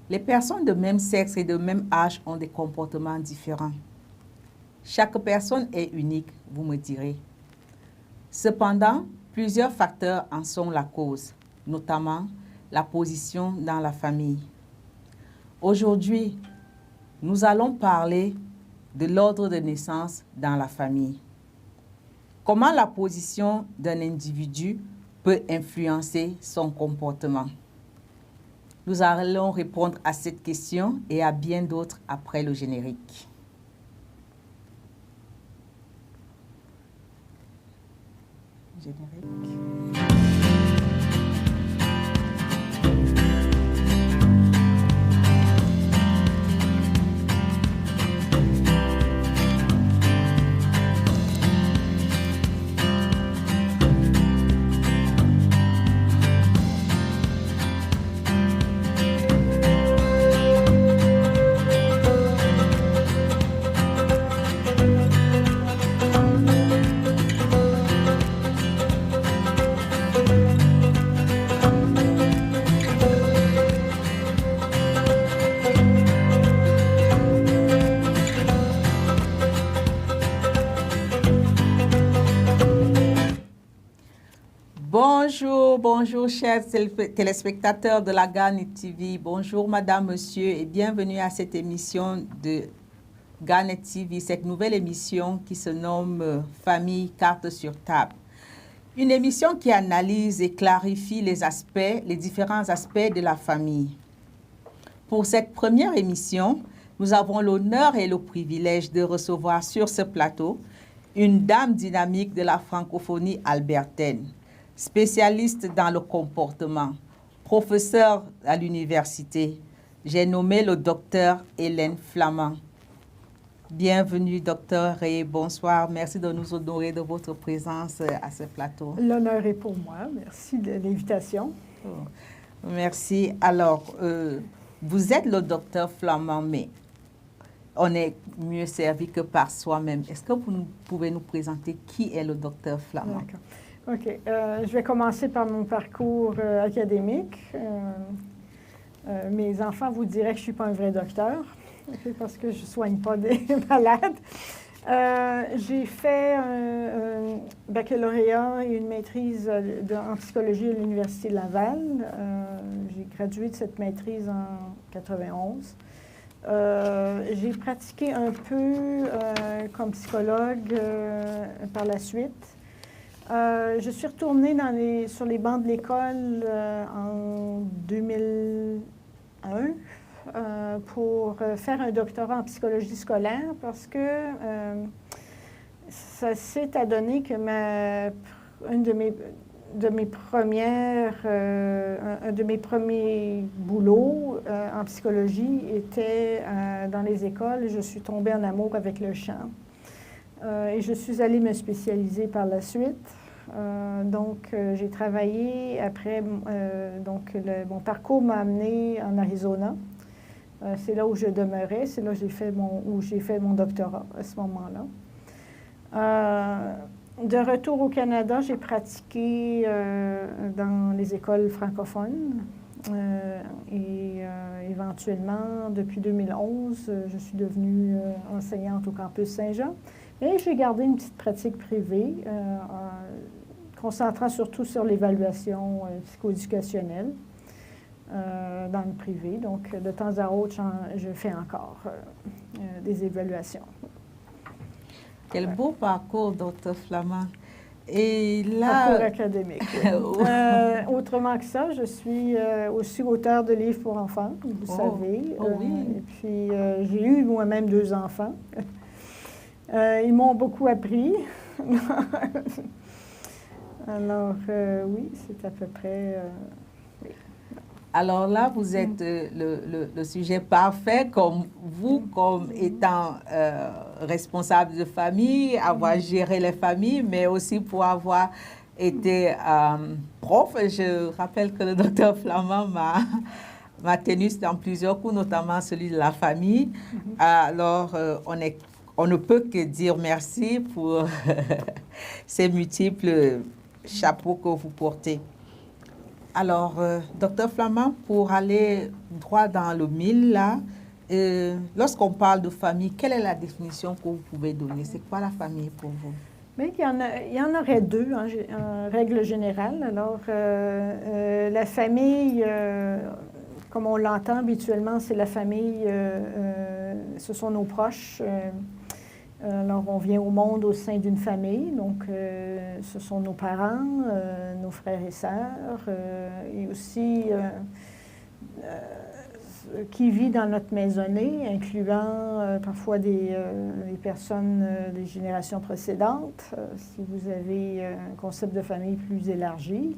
Les personnes de même sexe et de même âge ont des comportements différents. Chaque personne est unique, vous me direz. Cependant, plusieurs facteurs en sont la cause, notamment la position dans la famille. Aujourd'hui, nous allons parler de l'ordre de naissance dans la famille. Comment la position d'un individu peut influencer son comportement? Nous allons répondre à cette question et à bien d'autres après le générique. Générique. Bonjour chers téléspectateurs de la Garnet TV. Bonjour madame, monsieur et bienvenue à cette émission de Garnet TV, cette nouvelle émission qui se nomme Famille carte sur table. Une émission qui analyse et clarifie les différents aspects de la famille. Pour cette première émission, nous avons l'honneur et le privilège de recevoir sur ce plateau une dame dynamique de la francophonie albertaine, spécialiste dans le comportement, professeur à l'université. J'ai nommé le docteur Hélène Flamand. Bienvenue, docteur, et bonsoir. Merci de nous honorer de votre présence à ce plateau. L'honneur est pour moi. Merci de l'invitation. Merci. Alors, vous êtes le docteur Flamand, mais on est mieux servi que par soi-même. Est-ce que vous pouvez nous présenter qui est le docteur Flamand? D'accord. OK. Je vais commencer par mon parcours académique. Mes enfants vous diraient que je ne suis pas un vrai docteur, parce que je ne soigne pas des malades. J'ai fait un baccalauréat et une maîtrise en psychologie à l'Université Laval. J'ai gradué de cette maîtrise en 91. J'ai pratiqué un peu comme psychologue par la suite. Je suis retournée sur les bancs de l'école en 2001 pour faire un doctorat en psychologie scolaire parce que ça s'est adonné que un de mes premiers boulots en psychologie était dans les écoles. Je suis tombée en amour avec le chant. Et je suis allée me spécialiser par la suite. J'ai travaillé après, mon parcours m'a amené en Arizona. C'est là où je demeurais, c'est là où j'ai fait mon doctorat à ce moment-là. De retour au Canada, j'ai pratiqué dans les écoles francophones. Éventuellement, depuis 2011, je suis devenue enseignante au campus Saint-Jean. Et j'ai gardé une petite pratique privée, concentrant surtout sur l'évaluation psychoéducationnelle dans le privé. Donc, de temps à autre, je fais encore des évaluations. Quel beau parcours, docteur Flamand. Et là... Parcours académique. Oui. Autrement que ça, je suis aussi auteure de livres pour enfants, vous savez. Oui. Et puis, j'ai eu moi-même 2 enfants. Ils m'ont beaucoup appris. Alors, oui, c'est à peu près... oui. Alors là, vous êtes le sujet parfait, comme étant responsable de famille, avoir géré les familles, mais aussi pour avoir été prof. Je rappelle que le docteur Flamand m'a tenu dans plusieurs cours, notamment celui de la famille. Alors, on ne peut que dire merci pour ces multiples chapeaux que vous portez. Alors, docteur Flamand, pour aller droit dans le mille, là, lorsqu'on parle de famille, quelle est la définition que vous pouvez donner? C'est quoi la famille pour vous? Mais il y en aurait deux, en règle générale. Alors, la famille, comme on l'entend habituellement, c'est la famille, ce sont nos proches. Alors, on vient au monde au sein d'une famille, donc ce sont nos parents, nos frères et sœurs, et aussi qui vit dans notre maisonnée, incluant parfois des personnes des générations précédentes, si vous avez un concept de famille plus élargi.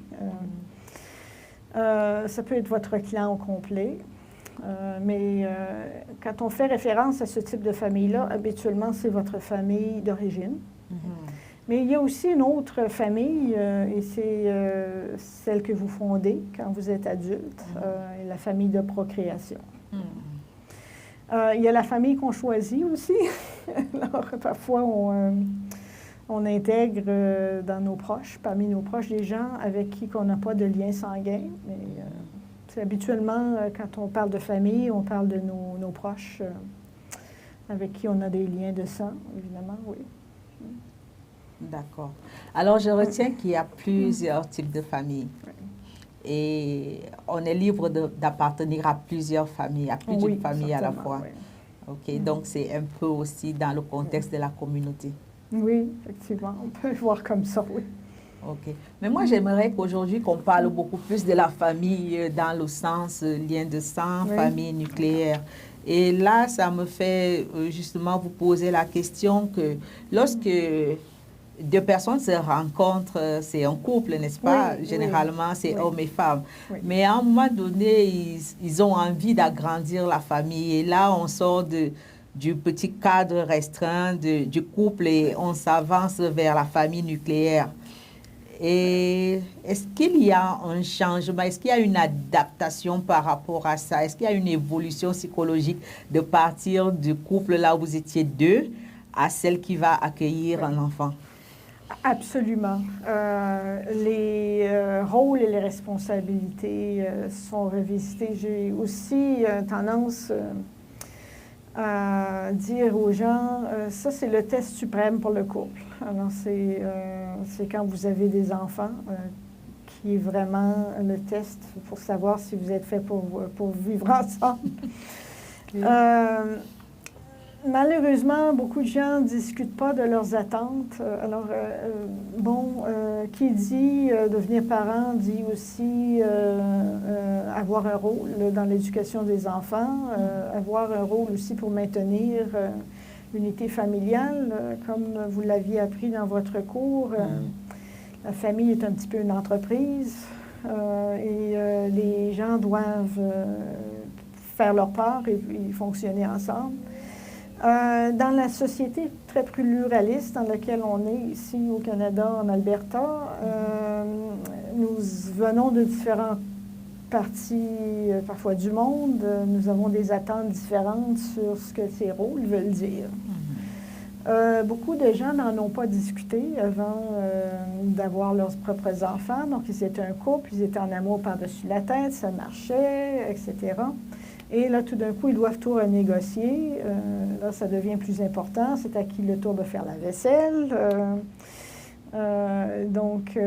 Ça peut être votre clan au complet. Mais quand on fait référence à ce type de famille-là, habituellement, c'est votre famille d'origine. Mais il y a aussi une autre famille, et c'est celle que vous fondez quand vous êtes adulte, la famille de procréation. Il y a la famille qu'on choisit aussi. Alors, parfois, on intègre dans nos proches, parmi nos proches, des gens avec qui on n'a pas de lien sanguin. Mais c'est habituellement, quand on parle de famille, on parle de nos proches avec qui on a des liens de sang, évidemment, oui. D'accord. Alors, je retiens qu'il y a plusieurs types de familles. Oui. Et on est libre d'appartenir à plusieurs familles, à plus d'une famille à la fois. Oui. OK, donc c'est un peu aussi dans le contexte de la communauté. Oui, effectivement, on peut le voir comme ça, oui. OK. Mais moi, j'aimerais qu'aujourd'hui, qu'on parle beaucoup plus de la famille dans le sens lien de sang, famille nucléaire. Et là, ça me fait justement vous poser la question que lorsque deux personnes se rencontrent, c'est un couple, n'est-ce pas? Oui, généralement, c'est hommes et femmes. Oui. Mais à un moment donné, ils ont envie d'agrandir la famille. Et là, on sort du petit cadre restreint du couple et on s'avance vers la famille nucléaire. Et est-ce qu'il y a un changement? Est-ce qu'il y a une adaptation par rapport à ça? Est-ce qu'il y a une évolution psychologique de partir du couple là où vous étiez deux à celle qui va accueillir un enfant? Absolument. Les rôles et les responsabilités sont revisités. J'ai aussi tendance à dire aux gens, ça c'est le test suprême pour le couple. Alors c'est quand vous avez des enfants qui est vraiment le test pour savoir si vous êtes fait pour vivre ensemble. Malheureusement, beaucoup de gens ne discutent pas de leurs attentes. Alors, qui dit devenir parent dit aussi avoir un rôle dans l'éducation des enfants, avoir un rôle aussi pour maintenir l'unité familiale. Comme vous l'aviez appris dans votre cours, la famille est un petit peu une entreprise et les gens doivent faire leur part et fonctionner ensemble. Dans la société très pluraliste dans laquelle on est ici au Canada, en Alberta, nous venons de différentes parties, parfois du monde. Nous avons des attentes différentes sur ce que ces rôles veulent dire. Beaucoup de gens n'en ont pas discuté avant d'avoir leurs propres enfants. Donc, ils étaient un couple, ils étaient en amour par-dessus la tête, ça marchait, etc. Et là, tout d'un coup, ils doivent tout renégocier. Là, ça devient plus important. C'est à qui le tour de faire la vaisselle. Donc,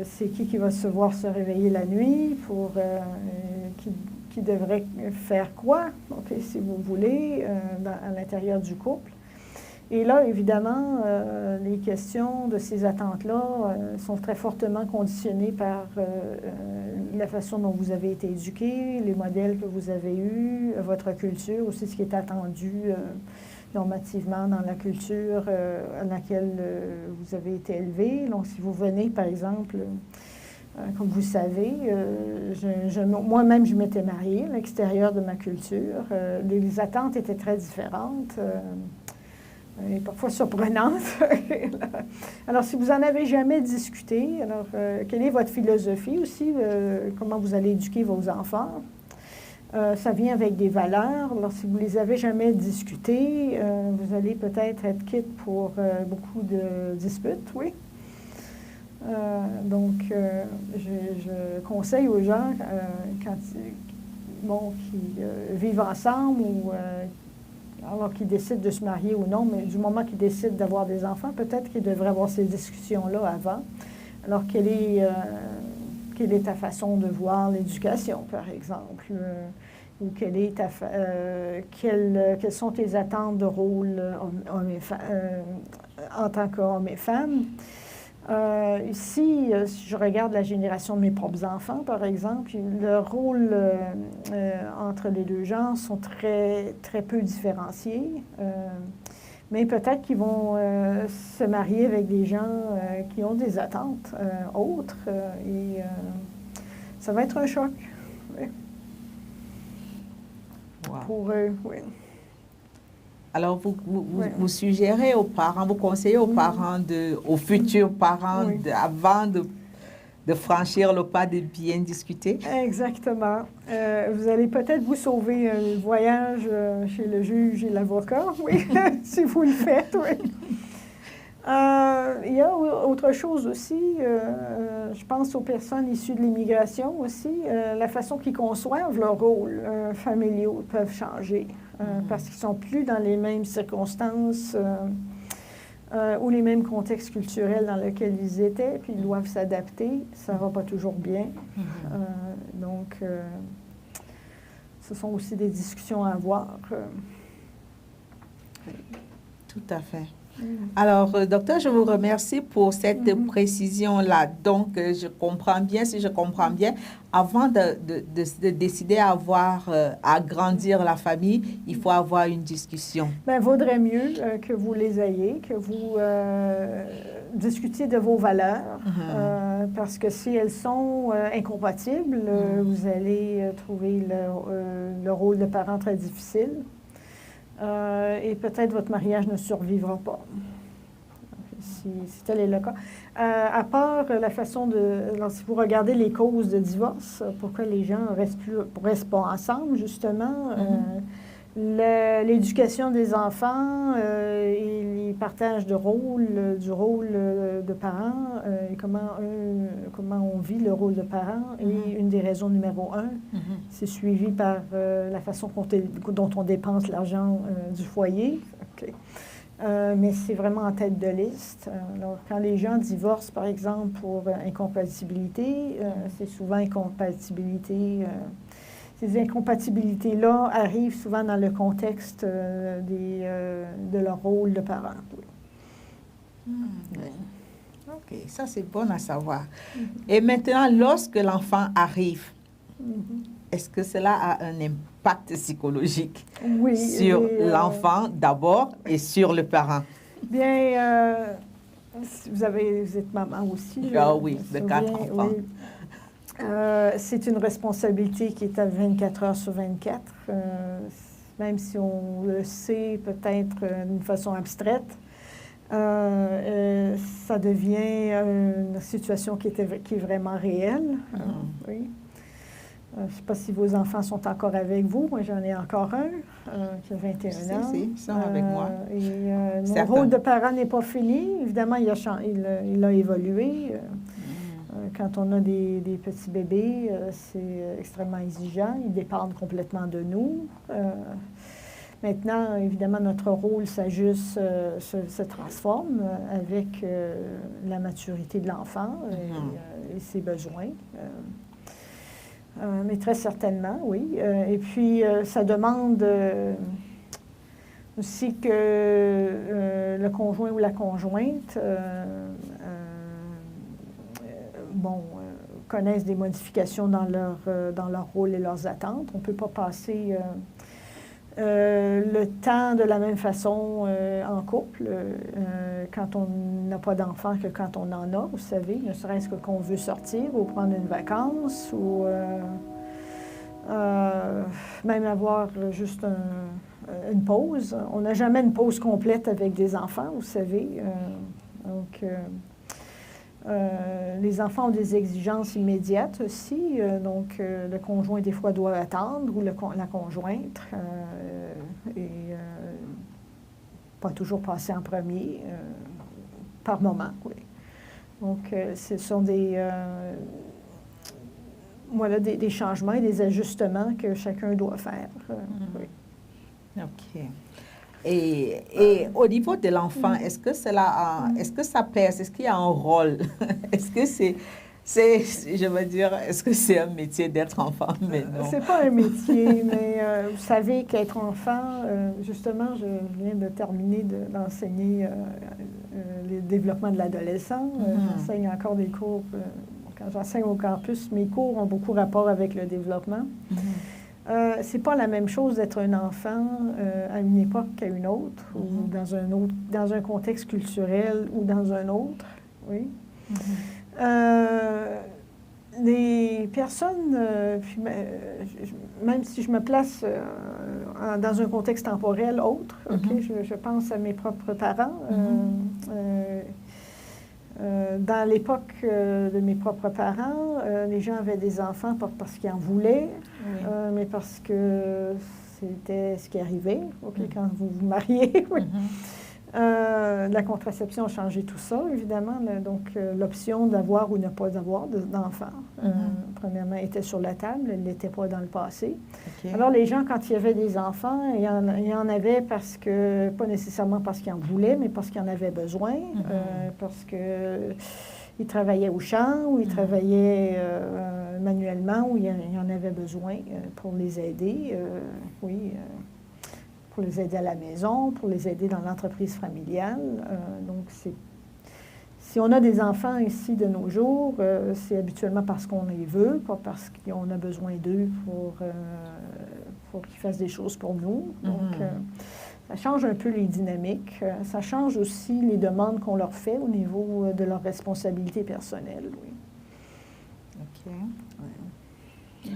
c'est qui va se voir se réveiller la nuit pour... qui devrait faire quoi, okay, si vous voulez, à l'intérieur du couple. Et là, évidemment, les questions de ces attentes-là sont très fortement conditionnées par la façon dont vous avez été éduqué, les modèles que vous avez eus, votre culture, aussi ce qui est attendu normativement dans la culture à laquelle vous avez été élevé. Donc, si vous venez, par exemple, comme vous savez, moi-même, je m'étais mariée à l'extérieur de ma culture. Les attentes étaient très différentes. Et parfois surprenante. Alors, si vous n'en avez jamais discuté, alors, quelle est votre philosophie aussi? Comment vous allez éduquer vos enfants? Ça vient avec des valeurs. Alors, si vous ne les avez jamais discutées, vous allez peut-être être quitte pour beaucoup de disputes, oui. Donc, je conseille aux gens, quand qui vivent ensemble ou alors qu'ils décident de se marier ou non, mais du moment qu'ils décident d'avoir des enfants, peut-être qu'ils devraient avoir ces discussions-là avant. Alors, quelle est ta façon de voir l'éducation, par exemple? Ou quelles sont tes attentes de rôle en tant qu'homme et femme? Ici, si je regarde la génération de mes propres enfants, par exemple, le rôle entre les deux genres sont très, très peu différenciés. Mais peut-être qu'ils vont se marier avec des gens qui ont des attentes autres. Et ça va être un choc. Oui. Wow. Pour eux, oui. Alors, vous suggérez aux parents, vous conseillez aux parents, aux futurs parents, avant de franchir le pas, de bien discuter? Exactement. Vous allez peut-être vous sauver un voyage chez le juge et l'avocat, oui, si vous le faites, oui. Il y a autre chose aussi, je pense aux personnes issues de l'immigration aussi, la façon qu'ils conçoivent leur rôle familiaux peuvent changer parce qu'ils ne sont plus dans les mêmes circonstances ou les mêmes contextes culturels dans lesquels ils étaient, puis ils doivent s'adapter. Ça ne va pas toujours bien. Donc, ce sont aussi des discussions à avoir. Tout à fait. Alors, docteur, je vous remercie pour cette précision-là. Donc, je comprends bien, si je comprends bien, avant de décider à agrandir la famille, il faut avoir une discussion. Bien, vaudrait mieux que vous les ayez, que vous discutiez de vos valeurs, parce que si elles sont incompatibles, vous allez trouver le rôle de parent très difficile. Et peut-être votre mariage ne survivra pas, si tel est le cas. À part la façon si vous regardez les causes de divorce, pourquoi les gens ne restent pas ensemble, justement, l'éducation des enfants et les partages du rôle de parents, et comment on vit le rôle de parent est une des raisons numéro 1. C'est suivi par la façon dont on dépense l'argent du foyer. Okay. Mais c'est vraiment en tête de liste. Alors, quand les gens divorcent, par exemple, pour incompatibilité, c'est souvent incompatibilité. Ces incompatibilités-là arrivent souvent dans le contexte de leur rôle de parent. Oui. OK, ça c'est bon à savoir. Et maintenant, lorsque l'enfant arrive, est-ce que cela a un impact psychologique sur l'enfant d'abord et sur le parent? Bien, vous êtes maman aussi. Oui, de 4 enfants. Oui. C'est une responsabilité qui est à 24 heures sur 24, même si on le sait peut-être d'une façon abstraite. Ça devient une situation qui est vraiment réelle. Oui. Je ne sais pas si vos enfants sont encore avec vous. Moi, j'en ai encore un qui a 21 ans. Ils sont avec moi. Et mon rôle de parent n'est pas fini. Évidemment, il a évolué. Quand on a des petits bébés, c'est extrêmement exigeant. Ils dépendent complètement de nous. Maintenant, évidemment, notre rôle s'ajuste, se transforme avec la maturité de l'enfant et ses besoins. Mais très certainement, oui. Et puis, ça demande aussi que le conjoint ou la conjointe connaissent des modifications dans leur rôle et leurs attentes. On ne peut pas passer le temps de la même façon en couple quand on n'a pas d'enfant que quand on en a, vous savez, ne serait-ce que qu'on veut sortir ou prendre une vacance ou même avoir juste une pause. On n'a jamais une pause complète avec des enfants, vous savez. Donc, les enfants ont des exigences immédiates aussi, donc le conjoint des fois doit attendre ou la conjointe et pas toujours passer en premier par moment. Oui. Donc, ce sont voilà, des changements et des ajustements que chacun doit faire. Oui. OK. Et au niveau de l'enfant, est-ce que est-ce que ça pèse? Est-ce qu'il y a un rôle? Est-ce que je veux dire, est-ce que c'est un métier d'être enfant? Mais non. C'est pas un métier, mais vous savez qu'être enfant, justement, je viens de terminer d'enseigner le développement de l'adolescent. J'enseigne encore des cours. Quand j'enseigne au campus, mes cours ont beaucoup rapport avec le développement. C'est pas la même chose d'être un enfant à une époque qu'à une autre, ou dans un contexte culturel ou dans un autre. Oui. Les personnes, même si je me place dans un contexte temporel autre, je pense à mes propres parents. Dans l'époque de mes propres parents, les gens avaient des enfants pas parce qu'ils en voulaient, mais parce que c'était ce qui arrivait. Quand vous vous mariez, la contraception a changé tout ça, évidemment. Donc, l'option d'avoir ou ne pas avoir d'enfants, premièrement, était sur la table. Elle n'était pas dans le passé. Alors, les gens, quand il y avait des enfants, il y en avait parce que, pas nécessairement parce qu'ils en voulaient, mais parce qu'ils en avaient besoin, parce qu'ils travaillaient au champ, ou ils travaillaient manuellement, ou il y en avait besoin pour les aider. Pour les aider à la maison, pour les aider dans l'entreprise familiale. Donc, si on a des enfants ici de nos jours, c'est habituellement parce qu'on les veut, pas parce qu'on a besoin d'eux pour qu'ils fassent des choses pour nous. Donc, ça change un peu les dynamiques. Ça change aussi les demandes qu'on leur fait au niveau de leurs responsabilités personnelles. Oui. OK.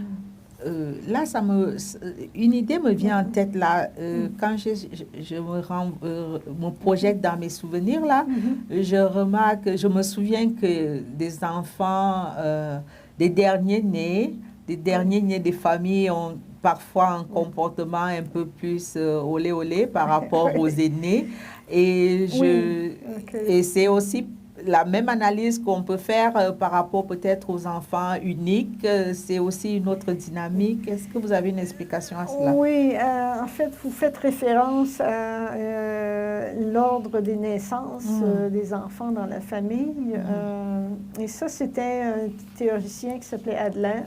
Là, une idée me vient en tête là. Quand je me projette dans mes souvenirs là, je me souviens que des enfants, des derniers nés des familles ont parfois un comportement un peu plus olé olé par rapport aux aînés. Et c'est aussi la même analyse qu'on peut faire par rapport peut-être aux enfants uniques, c'est aussi une autre dynamique. Est-ce que vous avez une explication à cela? Oui, en fait, vous faites référence à l'ordre des naissances des enfants dans la famille. Et ça, c'était un théoricien qui s'appelait Adler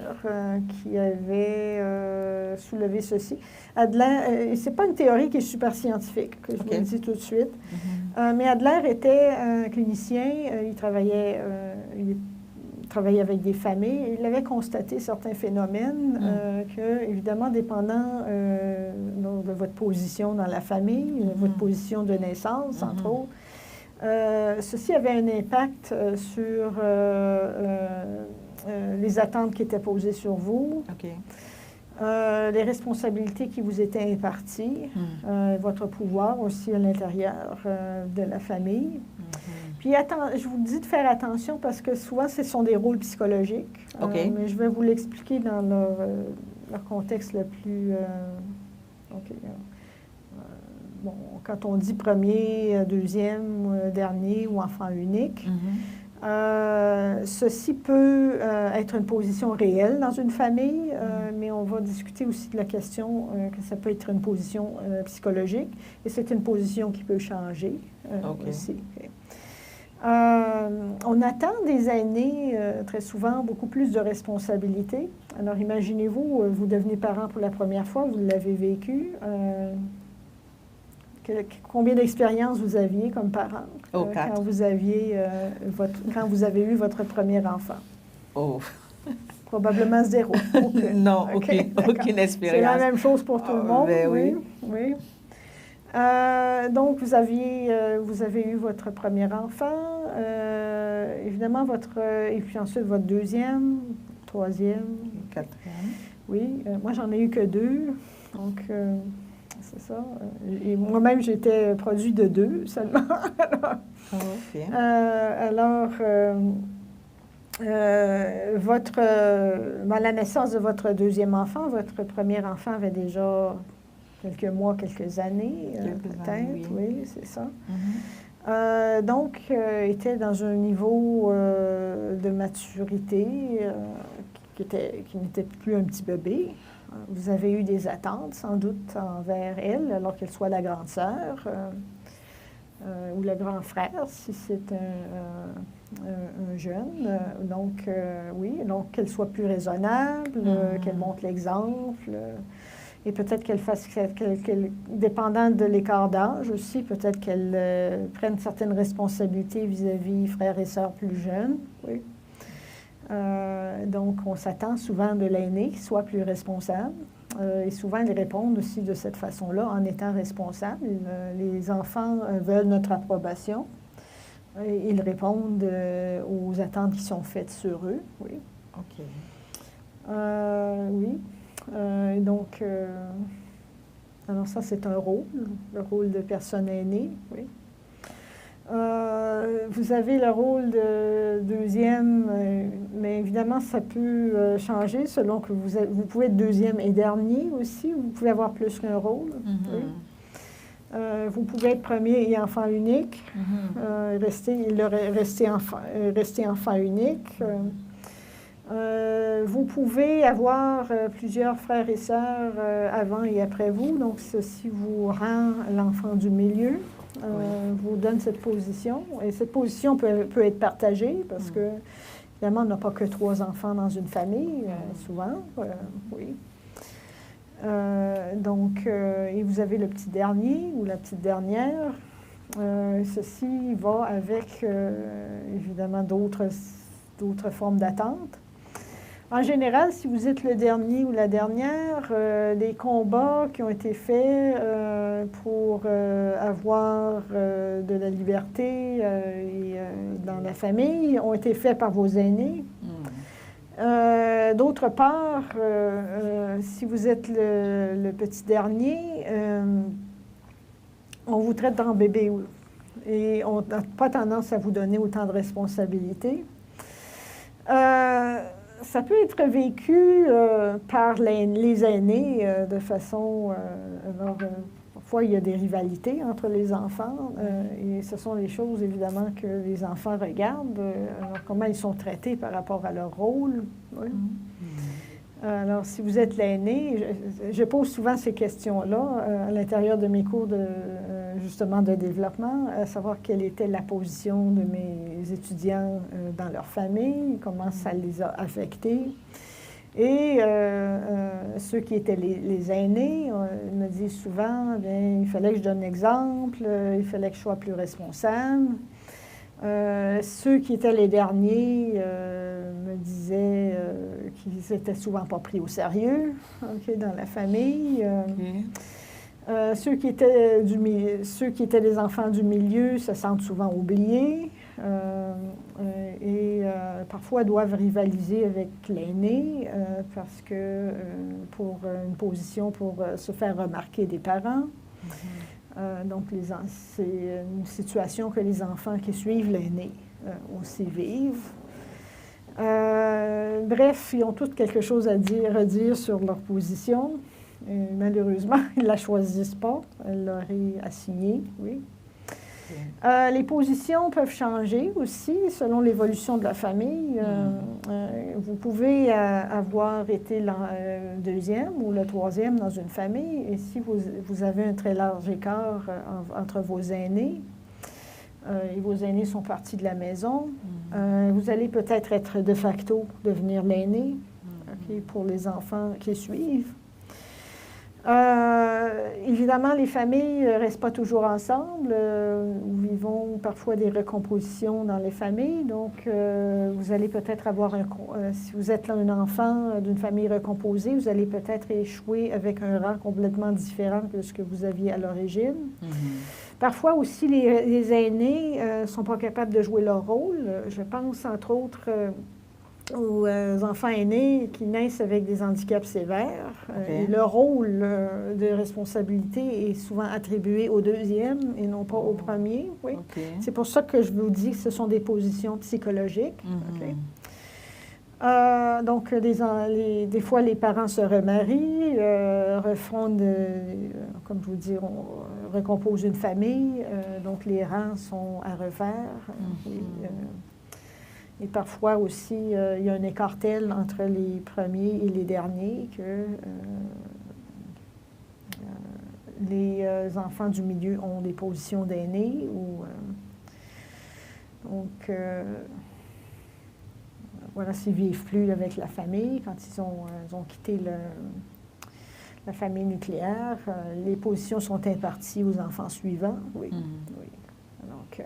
qui avait soulevé ceci. Adler, c'est pas une théorie qui est super scientifique, que je vous le dis tout de suite. Mais Adler était un clinicien, il travaillait avec des familles, il avait constaté certains phénomènes que, évidemment, dépendant de votre position dans la famille, votre position de naissance, entre autres, ceci avait un impact sur les attentes qui étaient posées sur vous. Les responsabilités qui vous étaient imparties, votre pouvoir aussi à l'intérieur de la famille. Puis, je vous dis de faire attention parce que souvent, ce sont des rôles psychologiques. Mais je vais vous l'expliquer dans leur contexte le plus... bon, quand on dit premier, deuxième, dernier ou enfant unique, ceci peut être une position réelle dans une famille, mais on va discuter aussi de la question que ça peut être une position psychologique, et c'est une position qui peut changer aussi. On attend des aînés très souvent beaucoup plus de responsabilités. Alors imaginez-vous, vous devenez parent pour la première fois, vous l'avez vécu. Combien d'expérience vous aviez comme parent quand vous avez eu votre premier enfant? Probablement 0. Non, aucune expérience. C'est la même chose pour tout le monde. Oui. Donc, vous avez eu votre premier enfant, évidemment, et puis ensuite votre deuxième, troisième. Quatrième. Oui, moi, j'en ai eu que 2, donc c'est ça. Et moi-même, j'étais produit de 2 seulement. À la naissance de votre deuxième enfant, votre premier enfant avait déjà quelques mois, quelques années, peut-être. Oui, c'est ça. Donc, était dans un niveau de maturité qui n'était plus un petit bébé. Vous avez eu des attentes, sans doute, envers elle, alors qu'elle soit la grande sœur ou le grand frère, si c'est un jeune. Donc, oui, donc qu'elle soit plus raisonnable, qu'elle montre l'exemple. Et peut-être qu'elle fasse, dépendant de l'écart d'âge aussi, peut-être qu'elle prenne certaines responsabilités vis-à-vis frères et sœurs plus jeunes. Oui. Donc, on s'attend souvent de l'aîné qui soit plus responsable. Et souvent, ils répondent aussi de cette façon-là en étant responsables. Les enfants veulent notre approbation. Et ils répondent aux attentes qui sont faites sur eux. Oui. OK. Oui. Donc, alors ça, c'est un rôle, le rôle de personne aînée, oui. Vous avez le rôle de deuxième, mais évidemment, ça peut changer selon que vous pouvez être deuxième et dernier aussi, vous pouvez avoir plus qu'un rôle. Oui. Vous pouvez être premier et enfant unique, rester enfant unique. Vous pouvez avoir plusieurs frères et sœurs avant et après vous, donc ceci vous rend l'enfant du milieu, vous donne cette position. Et cette position peut être partagée parce que, évidemment, on n'a pas que 3 enfants dans une famille, souvent. Oui. Donc, et vous avez le petit dernier ou la petite dernière. Ceci va avec, évidemment, d'autres formes d'attente. En général, si vous êtes le dernier ou la dernière, les combats qui ont été faits pour avoir de la liberté dans la famille ont été faits par vos aînés. D'autre part, si vous êtes le petit dernier, on vous traite en bébé et on n'a pas tendance à vous donner autant de responsabilités. Ça peut être vécu par les aînés de façon... parfois, il y a des rivalités entre les enfants et ce sont les choses, évidemment, que les enfants regardent. Alors, comment ils sont traités par rapport à leur rôle. Oui. Alors, si vous êtes l'aîné, je pose souvent ces questions-là à l'intérieur de mes cours justement de développement, à savoir quelle était la position de mes étudiants dans leur famille, comment ça les a affectés. Et ceux qui étaient les aînés me disent souvent, bien, il fallait que je donne l'exemple, il fallait que je sois plus responsable. Ceux qui étaient les derniers me disaient qu'ils n'étaient souvent pas pris au sérieux dans la famille. Ceux qui étaient les enfants du milieu se sentent souvent oubliés et parfois doivent rivaliser avec l'aîné parce que pour une position pour se faire remarquer des parents. Donc, c'est une situation que les enfants qui suivent l'aîné aussi vivent. Bref, ils ont tous quelque chose à redire sur leur position. Et malheureusement, ils ne la choisissent pas. Elle leur est assignée, oui. Les positions peuvent changer aussi selon l'évolution de la famille. Vous pouvez avoir été le deuxième ou le troisième dans une famille et si vous avez un très large écart entre vos aînés et vos aînés sont partis de la maison, vous allez peut-être être de facto devenir l'aîné pour les enfants qui suivent. Évidemment, les familles ne restent pas toujours ensemble. Nous vivons parfois des recompositions dans les familles. Donc, vous allez peut-être avoir si vous êtes un enfant d'une famille recomposée, vous allez peut-être échouer avec un rang complètement différent que ce que vous aviez à l'origine. Parfois aussi, les aînés ne sont pas capables de jouer leur rôle. Je pense, entre autres, aux enfants aînés qui naissent avec des handicaps sévères. Et le rôle de responsabilité est souvent attribué au deuxième et non pas au premier. Oui. C'est pour ça que je vous dis que ce sont des positions psychologiques. Donc, des fois, les parents se remarient, refont, comme je vous dis, on recompose une famille. Donc, les rangs sont à refaire. Et parfois aussi, il y a un écart tel entre les premiers et les derniers que les enfants du milieu ont des positions d'aînés. Donc, voilà, s'ils ne vivent plus avec la famille, quand ils ont quitté la famille nucléaire, les positions sont imparties aux enfants suivants. Oui. Oui. Donc,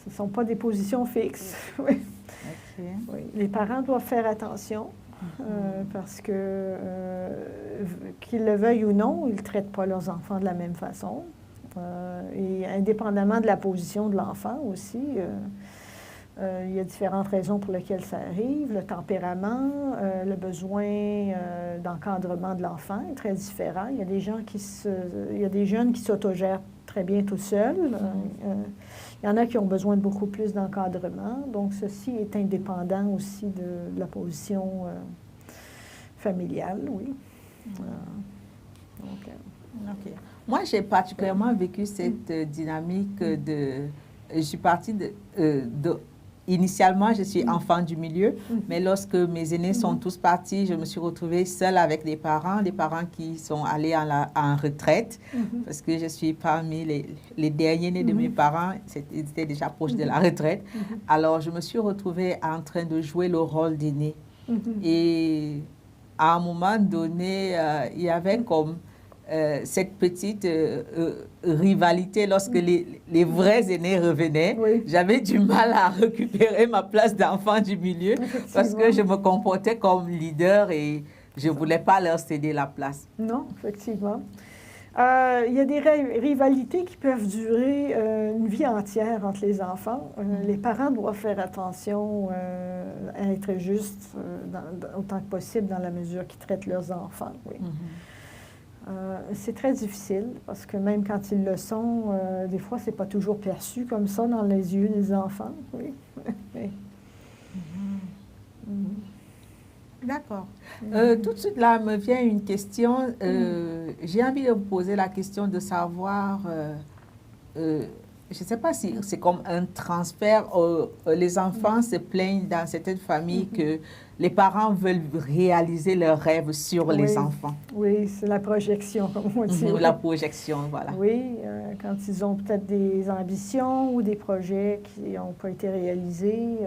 ce ne sont pas des positions fixes. Oui. Okay. Oui. Les parents doivent faire attention parce que, qu'ils le veuillent ou non, ils ne traitent pas leurs enfants de la même façon. Et indépendamment de la position de l'enfant aussi, il y a différentes raisons pour lesquelles ça arrive. Le tempérament, le besoin d'encadrement de l'enfant est très différent. Il y a des jeunes qui s'autogèrent très bien tout seuls. Il y en a qui ont besoin de beaucoup plus d'encadrement. Donc, ceci est indépendant aussi de la position familiale, oui. OK. Moi, j'ai particulièrement vécu cette dynamique de... Je suis partie initialement, je suis enfant du milieu, mais lorsque mes aînés sont tous partis, je me suis retrouvée seule avec des parents qui sont allés en retraite, parce que je suis parmi les derniers nés de mes parents, ils étaient déjà proches de la retraite. Alors, je me suis retrouvée en train de jouer le rôle d'aîné. Et à un moment donné, il y avait comme... cette petite rivalité lorsque les vrais aînés revenaient. Oui. J'avais du mal à récupérer ma place d'enfant du milieu parce que je me comportais comme leader et je ne voulais pas leur céder la place. Non, effectivement. Il y a des rivalités qui peuvent durer une vie entière entre les enfants. Les parents doivent faire attention à être justes autant que possible dans la mesure qu'ils traitent leurs enfants. Oui. C'est très difficile parce que même quand ils le sont, des fois, ce n'est pas toujours perçu comme ça dans les yeux des enfants. Oui. D'accord. Tout de suite, là, me vient une question. J'ai envie de vous poser la question de savoir... je ne sais pas si c'est comme un transfert. Les enfants se plaignent dans certaines familles que les parents veulent réaliser leurs rêves sur les enfants. Oui, c'est la projection, comme on dit. La projection, voilà. Oui, quand ils ont peut-être des ambitions ou des projets qui n'ont pas été réalisés,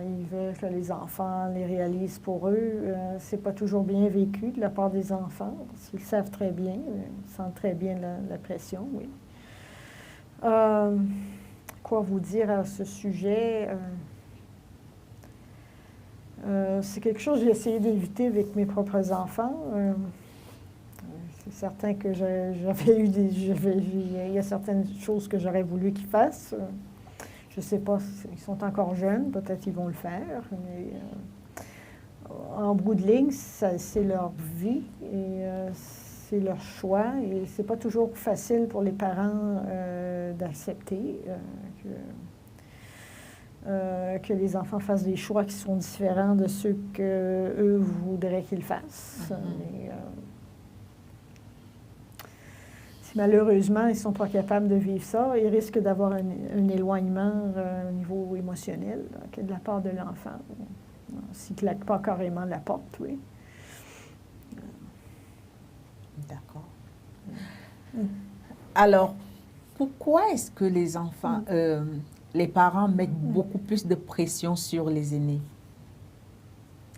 ils veulent que les enfants les réalisent pour eux. Ce n'est pas toujours bien vécu de la part des enfants, parce qu'ils savent très bien, ils sentent très bien la pression, oui. Quoi vous dire à ce sujet? C'est quelque chose que j'ai essayé d'éviter avec mes propres enfants. C'est certain que il y a certaines choses que j'aurais voulu qu'ils fassent. Je ne sais pas, ils sont encore jeunes, peut-être qu'ils vont le faire, mais en bout de ligne, c'est leur vie et c'est leur choix et c'est pas toujours facile pour les parents d'accepter que les enfants fassent des choix qui sont différents de ceux qu'eux voudraient qu'ils fassent. Mais, si malheureusement ils ne sont pas capables de vivre ça, ils risquent d'avoir un éloignement au niveau émotionnel de la part de l'enfant. S'ils ne claquent pas carrément la porte, oui. D'accord. Alors, pourquoi est-ce que les enfants, les parents mettent beaucoup plus de pression sur les aînés?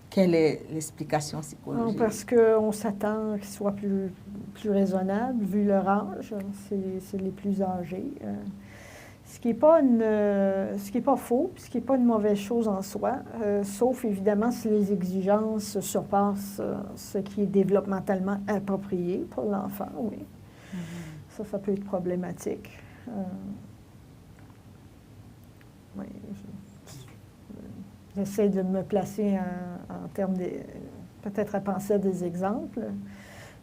Quelle est l'explication psychologique? Parce qu'on s'attend qu'ils soient plus raisonnables, vu leur âge. C'est les plus âgés. Ce qui n'est pas faux, ce qui n'est pas une mauvaise chose en soi, sauf évidemment si les exigences surpassent ce qui est développementalement approprié pour l'enfant, oui. Ça peut être problématique. Oui, j'essaie de me placer en termes de... peut-être à penser à des exemples.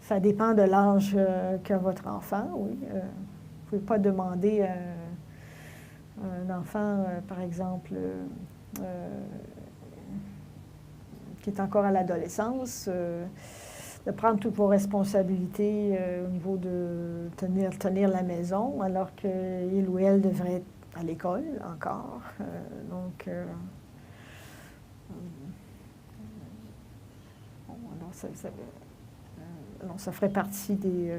Ça dépend de l'âge qu'a votre enfant, oui. Vous ne pouvez pas demander à un enfant, par exemple, qui est encore à l'adolescence, de prendre toutes vos responsabilités au niveau de tenir la maison, alors qu'il ou elle devrait être à l'école encore. Alors ça ferait partie du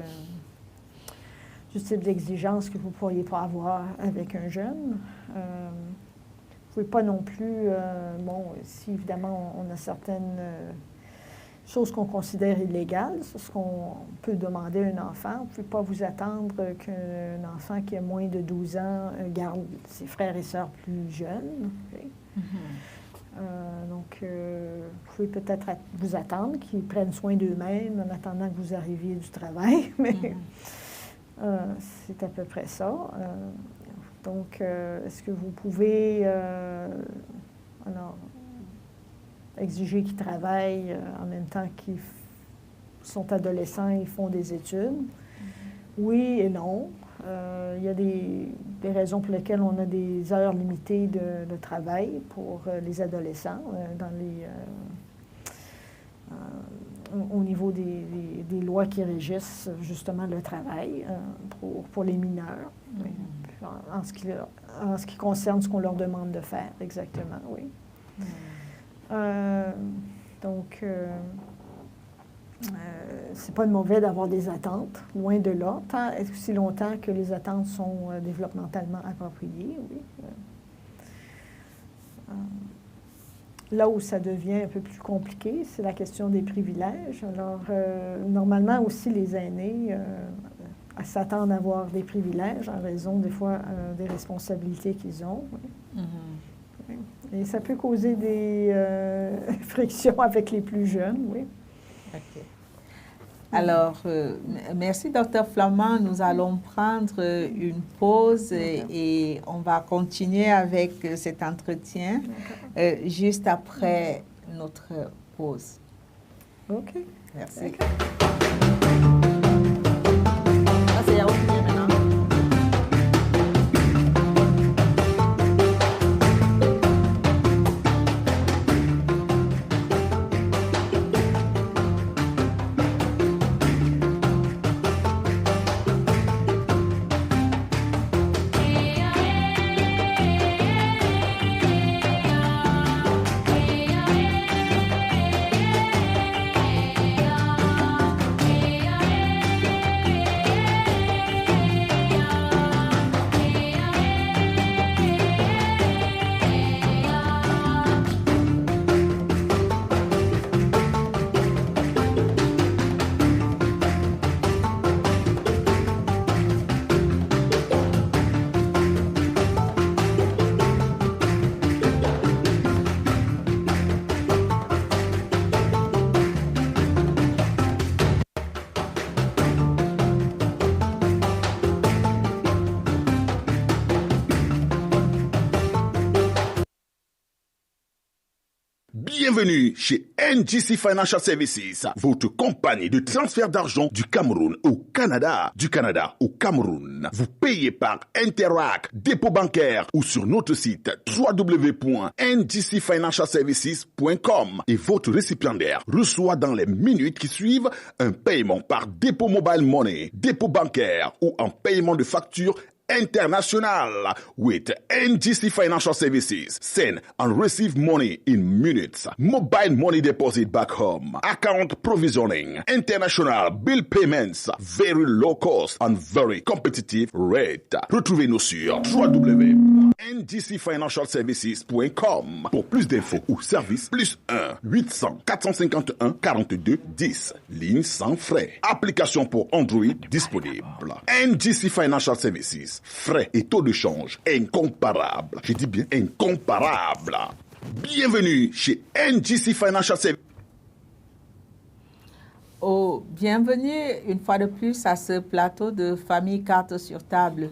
type d'exigence que vous ne pourriez pas avoir avec un jeune. Vous ne pouvez pas non plus, si évidemment on a certaines choses qu'on considère illégales, c'est ce qu'on peut demander à un enfant. Vous ne pouvez pas vous attendre qu'un enfant qui a moins de 12 ans garde ses frères et sœurs plus jeunes. Okay? Vous pouvez peut-être vous attendre qu'ils prennent soin d'eux-mêmes en attendant que vous arriviez du travail, mais c'est à peu près ça. Est-ce que vous pouvez exiger qu'ils travaillent en même temps qu'ils sont adolescents et font des études? Oui et non. Il y a des raisons pour lesquelles on a des heures limitées de travail pour les adolescents au niveau des lois qui régissent justement le travail pour les mineurs, en ce qui concerne ce qu'on leur demande de faire exactement, oui. C'est pas de mauvais d'avoir des attentes, loin de là, aussi longtemps que les attentes sont développementalement appropriées, oui. Là où ça devient un peu plus compliqué, c'est la question des privilèges. Alors, normalement aussi, les aînés s'attendent à avoir des privilèges en raison, des fois, des responsabilités qu'ils ont. Oui. Et ça peut causer des frictions avec les plus jeunes, oui. OK. Alors, merci, Dr. Flamand. Nous allons prendre une pause et on va continuer avec cet entretien juste après notre pause. OK. Merci. Okay. Bienvenue chez NGC Financial Services, votre compagnie de transfert d'argent du Cameroun au Canada, du Canada au Cameroun. Vous payez par Interac, dépôt bancaire ou sur notre site www.ngcfinancialservices.com et votre récipiendaire reçoit dans les minutes qui suivent un paiement par dépôt mobile money, dépôt bancaire ou en paiement de facture international with NGC Financial Services. Send and receive money in minutes. Mobile money deposit back home. Account provisioning. International bill payments. Very low cost and very competitive rate. Retrouvez-nous sur www.ngcfinancialservices.com pour plus d'infos ou services plus 1-800-451-42-10. Ligne sans frais. Application pour Android disponible. NGC Financial Services. Frais et taux de change incomparables. Je dis bien incomparables. Bienvenue chez NGC Financial Services. Oh, bienvenue une fois de plus à ce plateau de Famille Carte sur Table.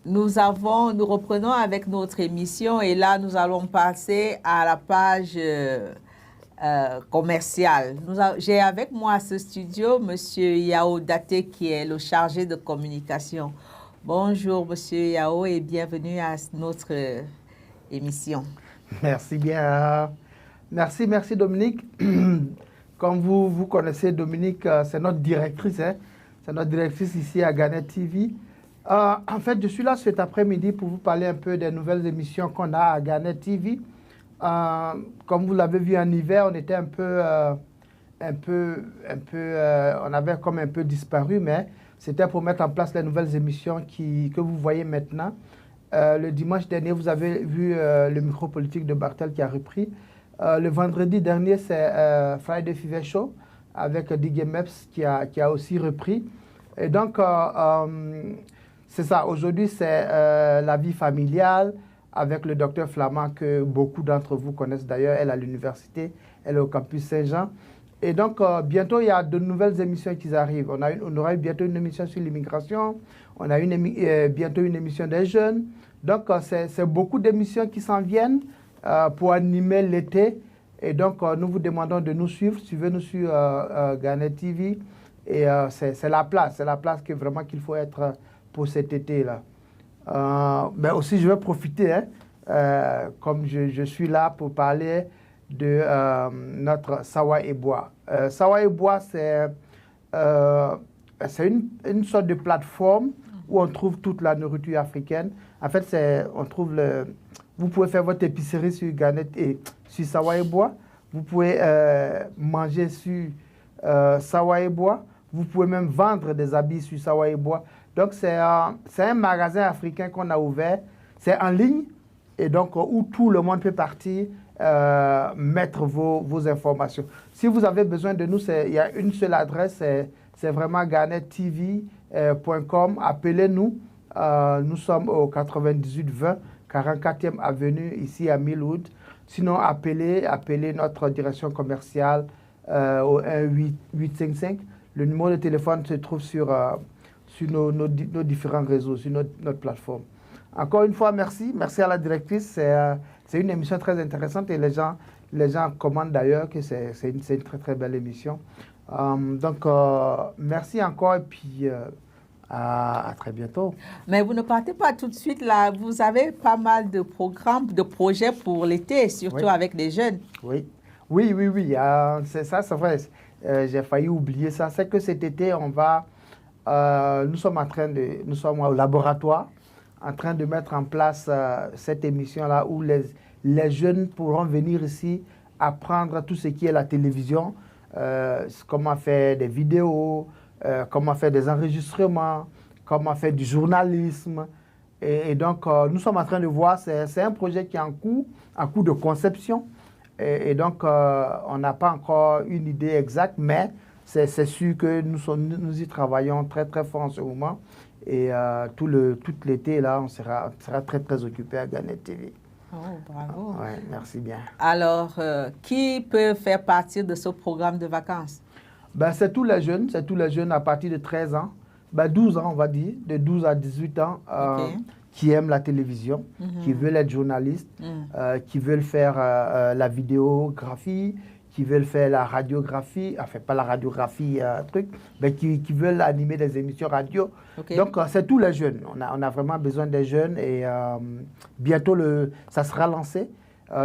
Nous reprenons avec notre émission et là, nous allons passer à la page commerciale. J'ai avec moi à ce studio M. Yao Daté qui est le chargé de communication. Bonjour M. Yao et bienvenue à notre émission. Merci bien. Merci Dominique. Comme vous connaissez Dominique, c'est notre directrice. Hein? C'est notre directrice ici à Gannett TV. En fait, je suis là cet après-midi pour vous parler un peu des nouvelles émissions qu'on a à Gannett TV. Comme vous l'avez vu en hiver, on était on avait comme un peu disparu, mais c'était pour mettre en place les nouvelles émissions que vous voyez maintenant. Le dimanche dernier, vous avez vu le micro politique de Bartel qui a repris. Le vendredi dernier, c'est Friday Fever Show avec DJ Meps qui a aussi repris. Et donc, c'est ça. Aujourd'hui, c'est la vie familiale avec le docteur Flamand que beaucoup d'entre vous connaissent d'ailleurs. Elle est à l'université, elle est au campus Saint-Jean. Et donc, bientôt, il y a de nouvelles émissions qui arrivent. On aura bientôt une émission sur l'immigration. On a bientôt une émission des jeunes. Donc, c'est beaucoup d'émissions qui s'en viennent pour animer l'été. Et donc, nous vous demandons de nous suivre. Suivez-nous sur Gannett TV. Et c'est la place vraiment qu'il faut être pour cet été-là. Mais aussi, je vais profiter, comme je suis là pour parler de notre Sawa et Bois. Sawa et Bois, c'est une sorte de plateforme où on trouve toute la nourriture africaine. En fait, vous pouvez faire votre épicerie sur Gannett et sur Sawa et Bois. Vous pouvez manger sur Sawa et Bois. Vous pouvez même vendre des habits sur Sawa et Bois. Donc, c'est un magasin africain qu'on a ouvert. C'est en ligne et donc où tout le monde peut partir mettre vos informations. Si vous avez besoin de nous, il y a une seule adresse, c'est vraiment gannettv.com. Appelez-nous. Nous sommes au 9820 44e avenue ici à Millwood. Sinon, appelez notre direction commerciale au 1-855. Le numéro de téléphone se trouve sur nos différents réseaux, sur notre plateforme. Encore une fois, merci. Merci à la directrice. C'est une émission très intéressante et les gens commandent d'ailleurs que c'est une très très belle émission. Donc, merci encore et puis à très bientôt. Mais vous ne partez pas tout de suite là. Vous avez pas mal de programmes, de projets pour l'été, surtout avec les jeunes. Oui. C'est ça, c'est vrai. J'ai failli oublier ça. C'est que cet été, nous sommes au laboratoire en train de mettre en place cette émission-là où les jeunes pourront venir ici apprendre tout ce qui est la télévision, comment faire des vidéos, comment faire des enregistrements, comment faire du journalisme. Et donc, nous sommes en train de voir, c'est un projet qui est en cours de conception. Et donc, on n'a pas encore une idée exacte, mais c'est sûr que nous y travaillons très, très fort en ce moment. Et tout l'été, là, on sera très, très occupé à Gannett TV. Oh, bravo. Ouais, merci bien. Alors, qui peut faire partie de ce programme de vacances? C'est tous les jeunes à partir de 13 ans, 12 ans, on va dire, de 12 à 18 ans, qui aiment la télévision, qui veulent être journalistes, qui veulent faire la vidéographie, qui veulent faire la radiographie, enfin pas la radiographie, mais qui veulent animer des émissions radio. Donc, c'est tous les jeunes. On a vraiment besoin des jeunes et bientôt, ça sera lancé.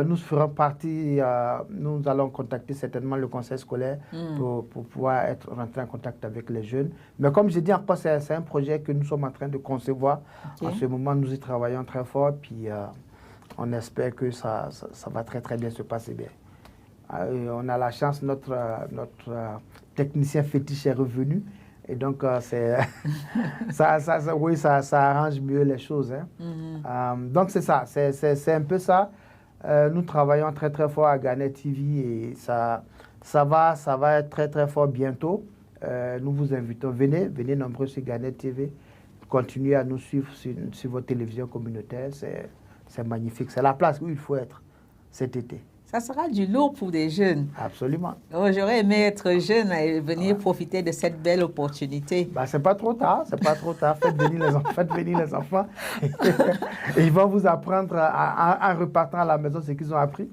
Nous ferons partie, nous allons contacter certainement le conseil scolaire pour pouvoir rentrer en contact avec les jeunes. Mais comme je dis encore, c'est un projet que nous sommes en train de concevoir. En ce moment, nous y travaillons très fort, puis on espère que ça va très très bien se passer bien. On a la chance, notre technicien fétiche est revenu. Et donc, ça arrange mieux les choses. Hein. Donc, c'est ça. C'est un peu ça. Nous travaillons très, très fort à Gannett TV et ça va être très, très fort bientôt. Nous vous invitons. Venez nombreux sur Gannett TV. Continuez à nous suivre sur votre télévision communautaire. C'est magnifique. C'est la place où il faut être cet été. Ça sera du lourd pour des jeunes. Absolument. Oh, j'aurais aimé être jeune et venir profiter de cette belle opportunité. C'est pas trop tard, Faites venir les enfants. Et ils vont vous apprendre en repartant à la maison ce qu'ils ont appris.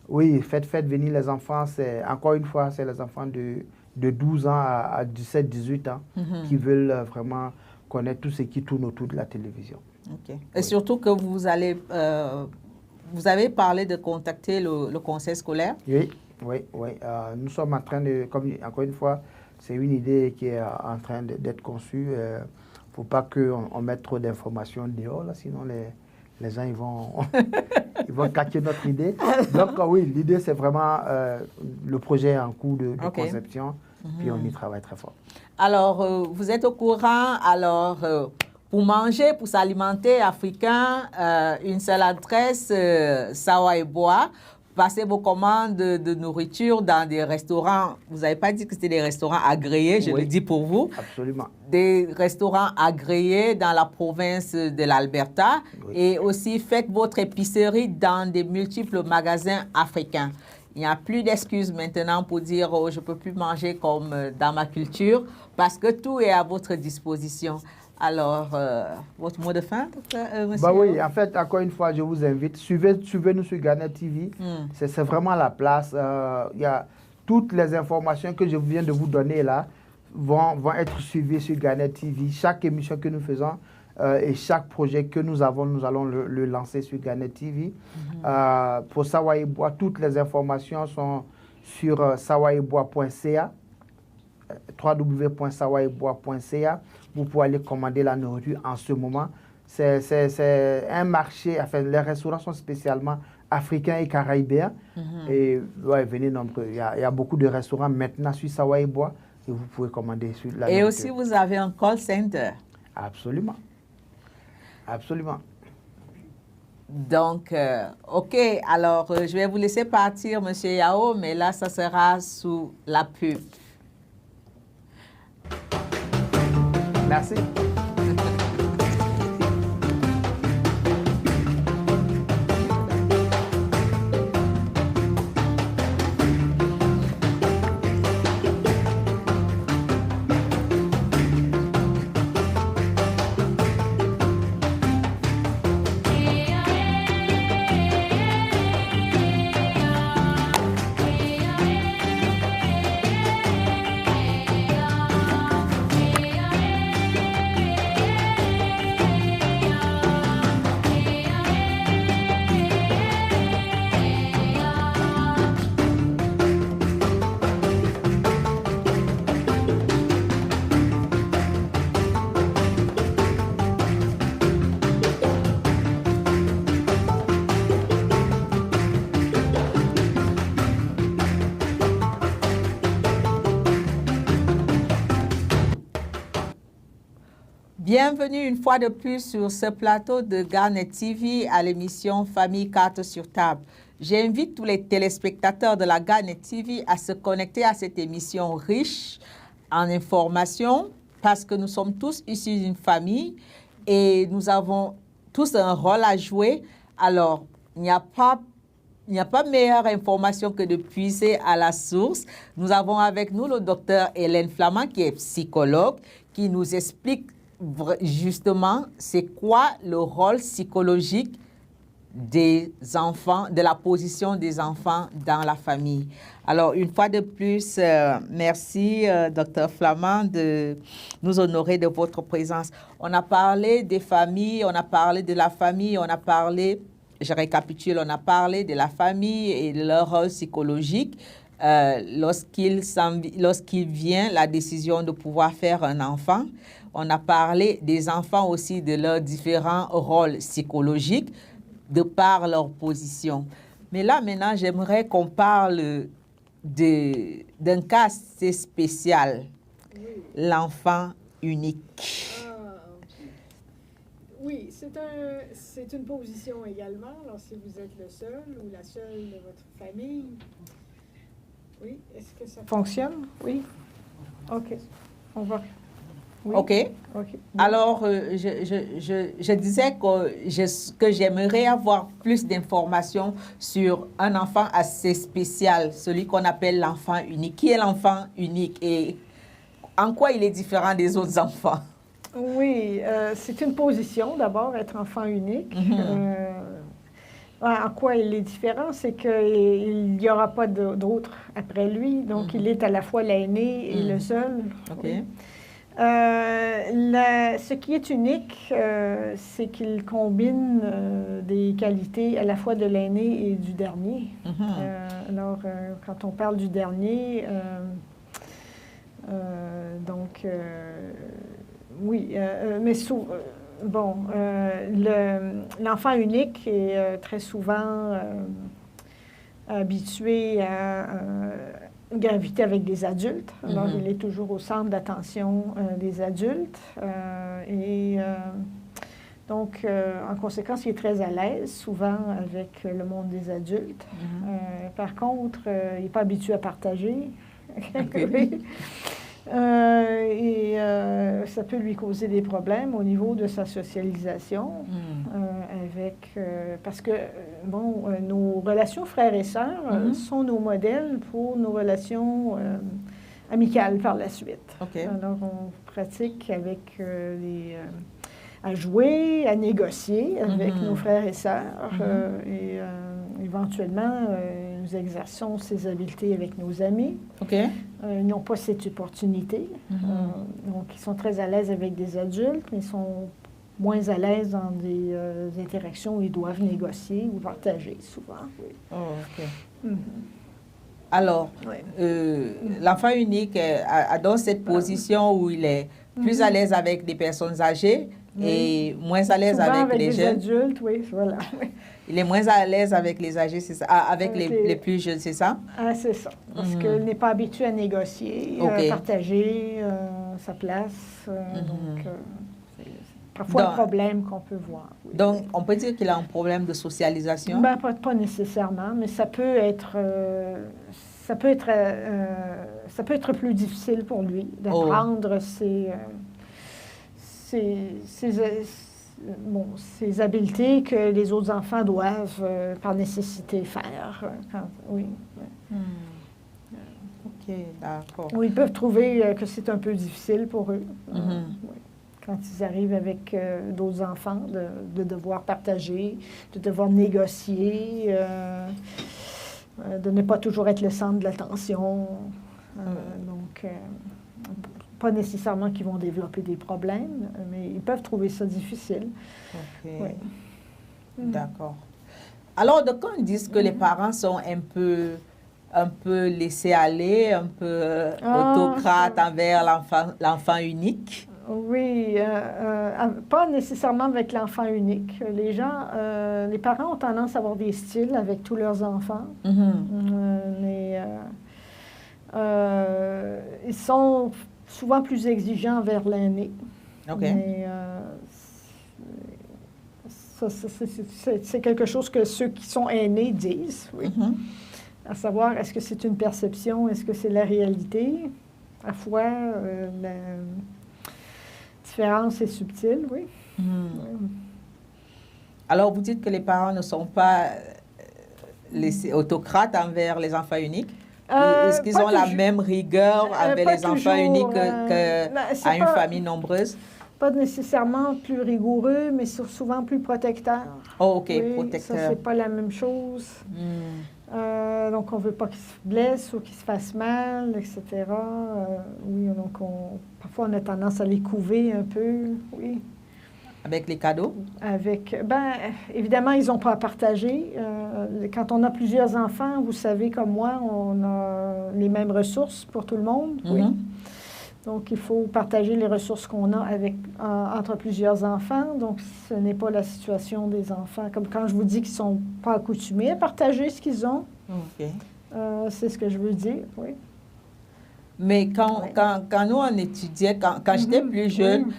Oui, faites venir les enfants. Encore une fois, c'est les enfants de 12 ans à 17, 18 ans qui veulent vraiment connaître tout ce qui tourne autour de la télévision. Et surtout que vous allez vous avez parlé de contacter le conseil scolaire? Oui, oui, oui. Nous sommes en train de, comme encore une fois, c'est une idée qui est en train d'être conçue. Il ne faut pas qu'on mette trop d'informations dehors, là, sinon les gens ils vont, ils vont cacher notre idée. Donc oui, l'idée c'est vraiment le projet en cours de conception, puis on y travaille très fort. Alors, vous êtes au courant, alors pour manger, pour s'alimenter africain, une seule adresse, Sawa et Bois. Passez vos commandes de nourriture dans des restaurants. Vous n'avez pas dit que c'était des restaurants agréés, je le dis pour vous. Absolument. Des restaurants agréés dans la province de l'Alberta. Et aussi, faites votre épicerie dans des multiples magasins africains. Il n'y a plus d'excuses maintenant pour dire oh, je ne peux plus manger comme dans ma culture parce que tout est à votre disposition. Alors, votre mot de fin, monsieur? Oui, en fait, encore une fois, je vous invite. Suivez-nous sur Garnet TV. C'est vraiment la place. Il y a toutes les informations que je viens de vous donner là vont être suivies sur Garnet TV. Chaque émission que nous faisons et chaque projet que nous avons, nous allons le lancer sur Garnet TV. Pour Sawa et Bois, toutes les informations sont sur sawaebois.ca. www.sawaebois.ca. Vous pouvez aller commander la nourriture en ce moment. C'est un marché, enfin, les restaurants sont spécialement africains et caribéens. Et ouais, venez nombreux. Il y a beaucoup de restaurants maintenant sur Sawa et Bois et vous pouvez commander sur la nourriture. Et aussi, vous avez un call center. Absolument. Absolument. Donc, OK. Alors, je vais vous laisser partir, monsieur Yao, mais là, ça sera sous la pub. Merci. Bienvenue une fois de plus sur ce plateau de Garnet TV à l'émission Famille Cartes sur table. J'invite tous les téléspectateurs de la Garnet TV à se connecter à cette émission riche en informations parce que nous sommes tous issus d'une famille et nous avons tous un rôle à jouer. Alors, il n'y a pas meilleure information que de puiser à la source. Nous avons avec nous le docteur Hélène Flamand qui est psychologue, qui nous explique justement c'est quoi le rôle psychologique des enfants, de la position des enfants dans la famille. Alors, une fois de plus, merci, docteur Flamand, de nous honorer de votre présence. On a parlé des familles, on a parlé de la famille, on a parlé, je récapitule, on a parlé de la famille et de leur rôle psychologique lorsqu'il vient la décision de pouvoir faire un enfant. On a parlé des enfants aussi, de leurs différents rôles psychologiques, de par leur position. Mais là, maintenant, j'aimerais qu'on parle d'un cas assez spécial, l'enfant unique. Oui, c'est une position également. Alors, si vous êtes le seul ou la seule de votre famille, oui, est-ce que ça fonctionne? Oui. OK. On va... Oui. OK. Alors, je disais que j'aimerais avoir plus d'informations sur un enfant assez spécial, celui qu'on appelle l'enfant unique. Qui est l'enfant unique et en quoi il est différent des autres enfants? Oui, c'est une position d'abord, être enfant unique. En quoi il est différent, c'est qu'il n'y aura pas d'autres après lui. Donc, il est à la fois l'aîné et le seul. OK. Oui. Ce qui est unique, c'est qu'il combine des qualités à la fois de l'aîné et du dernier. Alors, quand on parle du dernier, oui, mais bon, l'enfant unique est très souvent habitué à graviter avec des adultes. Alors, il est toujours au centre d'attention des adultes. Donc, en conséquence, il est très à l'aise, souvent, avec le monde des adultes. Par contre, il n'est pas habitué à partager. Okay. Ça peut lui causer des problèmes au niveau de sa socialisation parce que, bon, nos relations frères et sœurs sont nos modèles pour nos relations amicales par la suite. Okay. Alors, on pratique avec à jouer, à négocier avec nos frères et sœurs éventuellement, nous exerçons ces habiletés avec nos amis. Okay. Ils n'ont pas cette opportunité. Donc, ils sont très à l'aise avec des adultes, mais ils sont moins à l'aise dans des interactions où ils doivent négocier ou partager, souvent. Oui. Oh, OK. Alors, l'enfant unique a dans cette position où il est plus à l'aise avec des personnes âgées et moins à l'aise souvent avec les jeunes. Adultes, oui, voilà. Il est moins à l'aise avec les âgés, c'est ça? Avec les plus jeunes, c'est ça? Ah, c'est ça. Parce qu'il n'est pas habitué à négocier, partager sa place. Donc, c'est parfois un problème qu'on peut voir. Oui. Donc, on peut dire qu'il a un problème de socialisation? Ben, pas nécessairement, mais ça peut être plus difficile pour lui d'apprendre ces habiletés que les autres enfants doivent, par nécessité, faire. Oui. OK, d'accord. Ou ils peuvent trouver que c'est un peu difficile pour eux. Oui. Quand ils arrivent avec d'autres enfants, de devoir partager, de devoir négocier, de ne pas toujours être le centre de l'attention. Donc, pas nécessairement qu'ils vont développer des problèmes, mais ils peuvent trouver ça difficile. OK. Oui. D'accord. Alors, de quand ils disent que les parents sont un peu laissés aller, un peu autocrates envers l'enfant unique? Oui, pas nécessairement avec l'enfant unique. Les parents ont tendance à avoir des styles avec tous leurs enfants, mais ils sont souvent plus exigeants envers l'aîné. OK. Mais c'est quelque chose que ceux qui sont aînés disent, oui. À savoir, est-ce que c'est une perception, est-ce que c'est la réalité? Parfois, la différence est subtile, oui. Alors, vous dites que les parents ne sont pas autocrates envers les enfants uniques? Est-ce qu'ils ont la même rigueur avec les enfants uniques qu'à une famille nombreuse? Pas nécessairement plus rigoureux, mais souvent plus protecteur. Oh, OK, oui, protecteur. Ça, c'est pas la même chose. Donc, on veut pas qu'ils se blessent ou qu'ils se fassent mal, etc. Oui, donc parfois, on a tendance à les couver un peu, oui. Avec les cadeaux? Évidemment, ils n'ont pas à partager. Quand on a plusieurs enfants, vous savez, comme moi, on a les mêmes ressources pour tout le monde, oui. Donc, il faut partager les ressources qu'on a entre plusieurs enfants. Donc, ce n'est pas la situation des enfants. Comme quand je vous dis qu'ils ne sont pas accoutumés à partager ce qu'ils ont. OK. C'est ce que je veux dire, oui. Mais quand nous, on étudiait, quand j'étais plus jeune,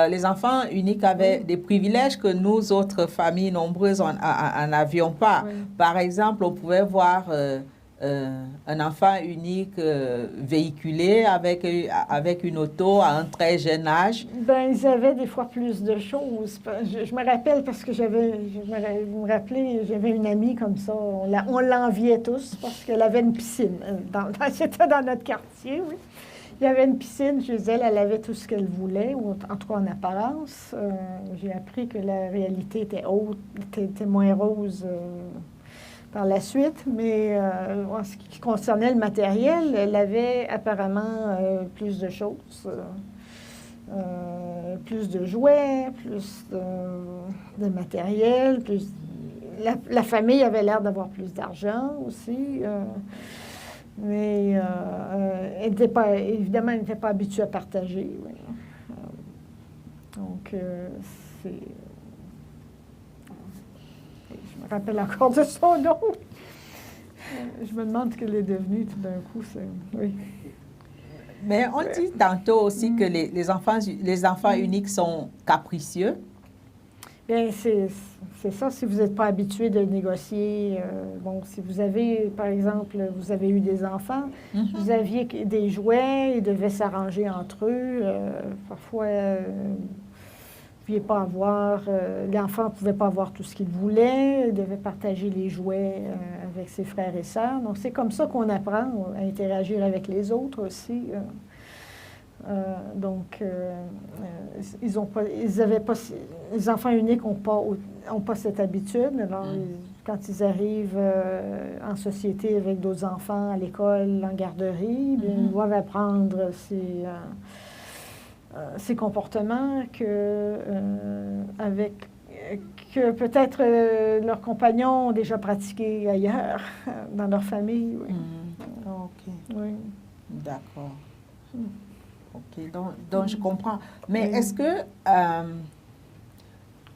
les enfants uniques avaient des privilèges que nous, autres familles nombreuses, en avions pas. Par exemple, on pouvait voir un enfant unique véhiculé avec une auto à un très jeune âge. Ben, ils avaient des fois plus de choses. Je me rappelle parce que vous me rappelez, j'avais une amie comme ça, on l'enviait tous parce qu'elle avait une piscine. C'était dans notre quartier, oui. Il y avait une piscine chez elle, elle avait tout ce qu'elle voulait, ou en tout cas en apparence. J'ai appris que la réalité était moins rose par la suite, mais en ce qui concernait le matériel, elle avait apparemment plus de choses. plus de jouets, plus de matériel, plus... La famille avait l'air d'avoir plus d'argent aussi, mais évidemment, elle n'était pas habituée à partager. Oui. Donc, c'est... Je me rappelle encore de son nom. Je me demande ce qu'elle est devenue tout d'un coup. Oui. Mais on dit tantôt aussi que les enfants uniques sont capricieux. Bien, c'est ça. Si vous n'êtes pas habitué de négocier, bon, si vous avez, par exemple, vous avez eu des enfants, vous aviez des jouets, ils devaient s'arranger entre eux. Parfois, vous ne pouviez pas avoir, l'enfant ne pouvait pas avoir tout ce qu'il voulait, il devait partager les jouets avec ses frères et sœurs. Donc, c'est comme ça qu'on apprend à interagir avec les autres aussi. Les enfants uniques n'ont pas cette habitude. Alors, quand ils arrivent en société avec d'autres enfants, à l'école, en garderie, ils doivent apprendre ces comportements que peut-être leurs compagnons ont déjà pratiqués ailleurs, dans leur famille. Oui. OK. Oui. D'accord. OK, donc je comprends. Mais Oui. est-ce que...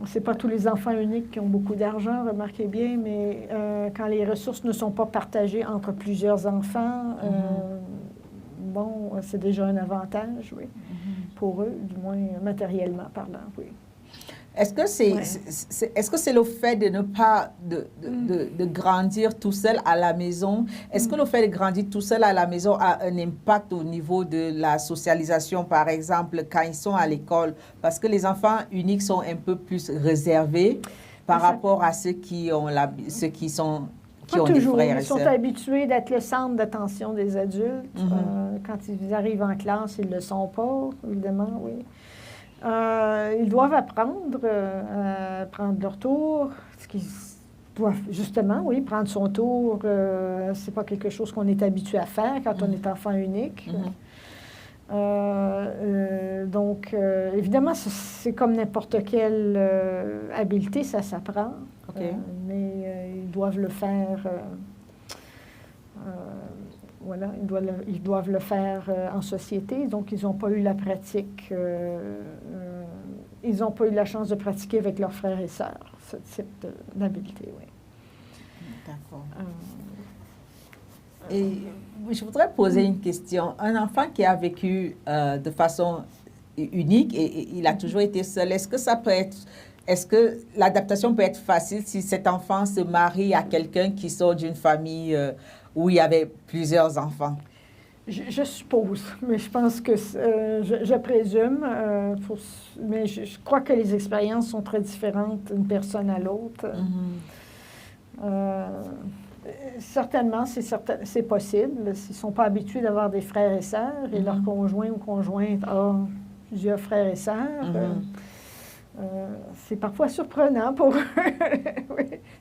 Ce n'est pas tous les enfants uniques qui ont beaucoup d'argent, remarquez bien, mais quand les ressources ne sont pas partagées entre plusieurs enfants, bon, c'est déjà un avantage, oui, pour eux, du moins matériellement parlant, oui. Est-ce que c'est le fait de ne pas de grandir tout seul à la maison? Est-ce que le fait de grandir tout seul à la maison a un impact au niveau de la socialisation, par exemple, quand ils sont à l'école? Parce que les enfants uniques sont un peu plus réservés par rapport à ceux qui ont pas toujours. des frères et Ils sont sœurs. habitués d'être le centre d'attention des adultes. Quand ils arrivent en classe, ils ne le sont pas, évidemment, oui. Ils doivent apprendre à prendre leur tour, ce qu'ils doivent justement, oui, prendre son tour. C'est pas quelque chose qu'on est habitué à faire quand on est enfant unique. Donc, évidemment, c'est comme n'importe quelle habileté, ça s'apprend. Okay. Mais ils doivent le faire... voilà, ils doivent le faire en société, donc ils n'ont pas eu la pratique, ils n'ont pas eu la chance de pratiquer avec leurs frères et sœurs, ce type d'habileté, oui. D'accord. Et je voudrais poser une question. Un enfant qui a vécu de façon unique et il a toujours été seul, est-ce que l'adaptation peut être facile si cet enfant se marie à quelqu'un qui sort d'une famille où il y avait plusieurs enfants? Je suppose, mais je pense que, je présume, mais je crois que les expériences sont très différentes d'une personne à l'autre. Certainement, c'est possible. S'ils ne sont pas habitués d'avoir des frères et sœurs et leur conjoint ou conjointe a plusieurs frères et sœurs, c'est parfois surprenant pour eux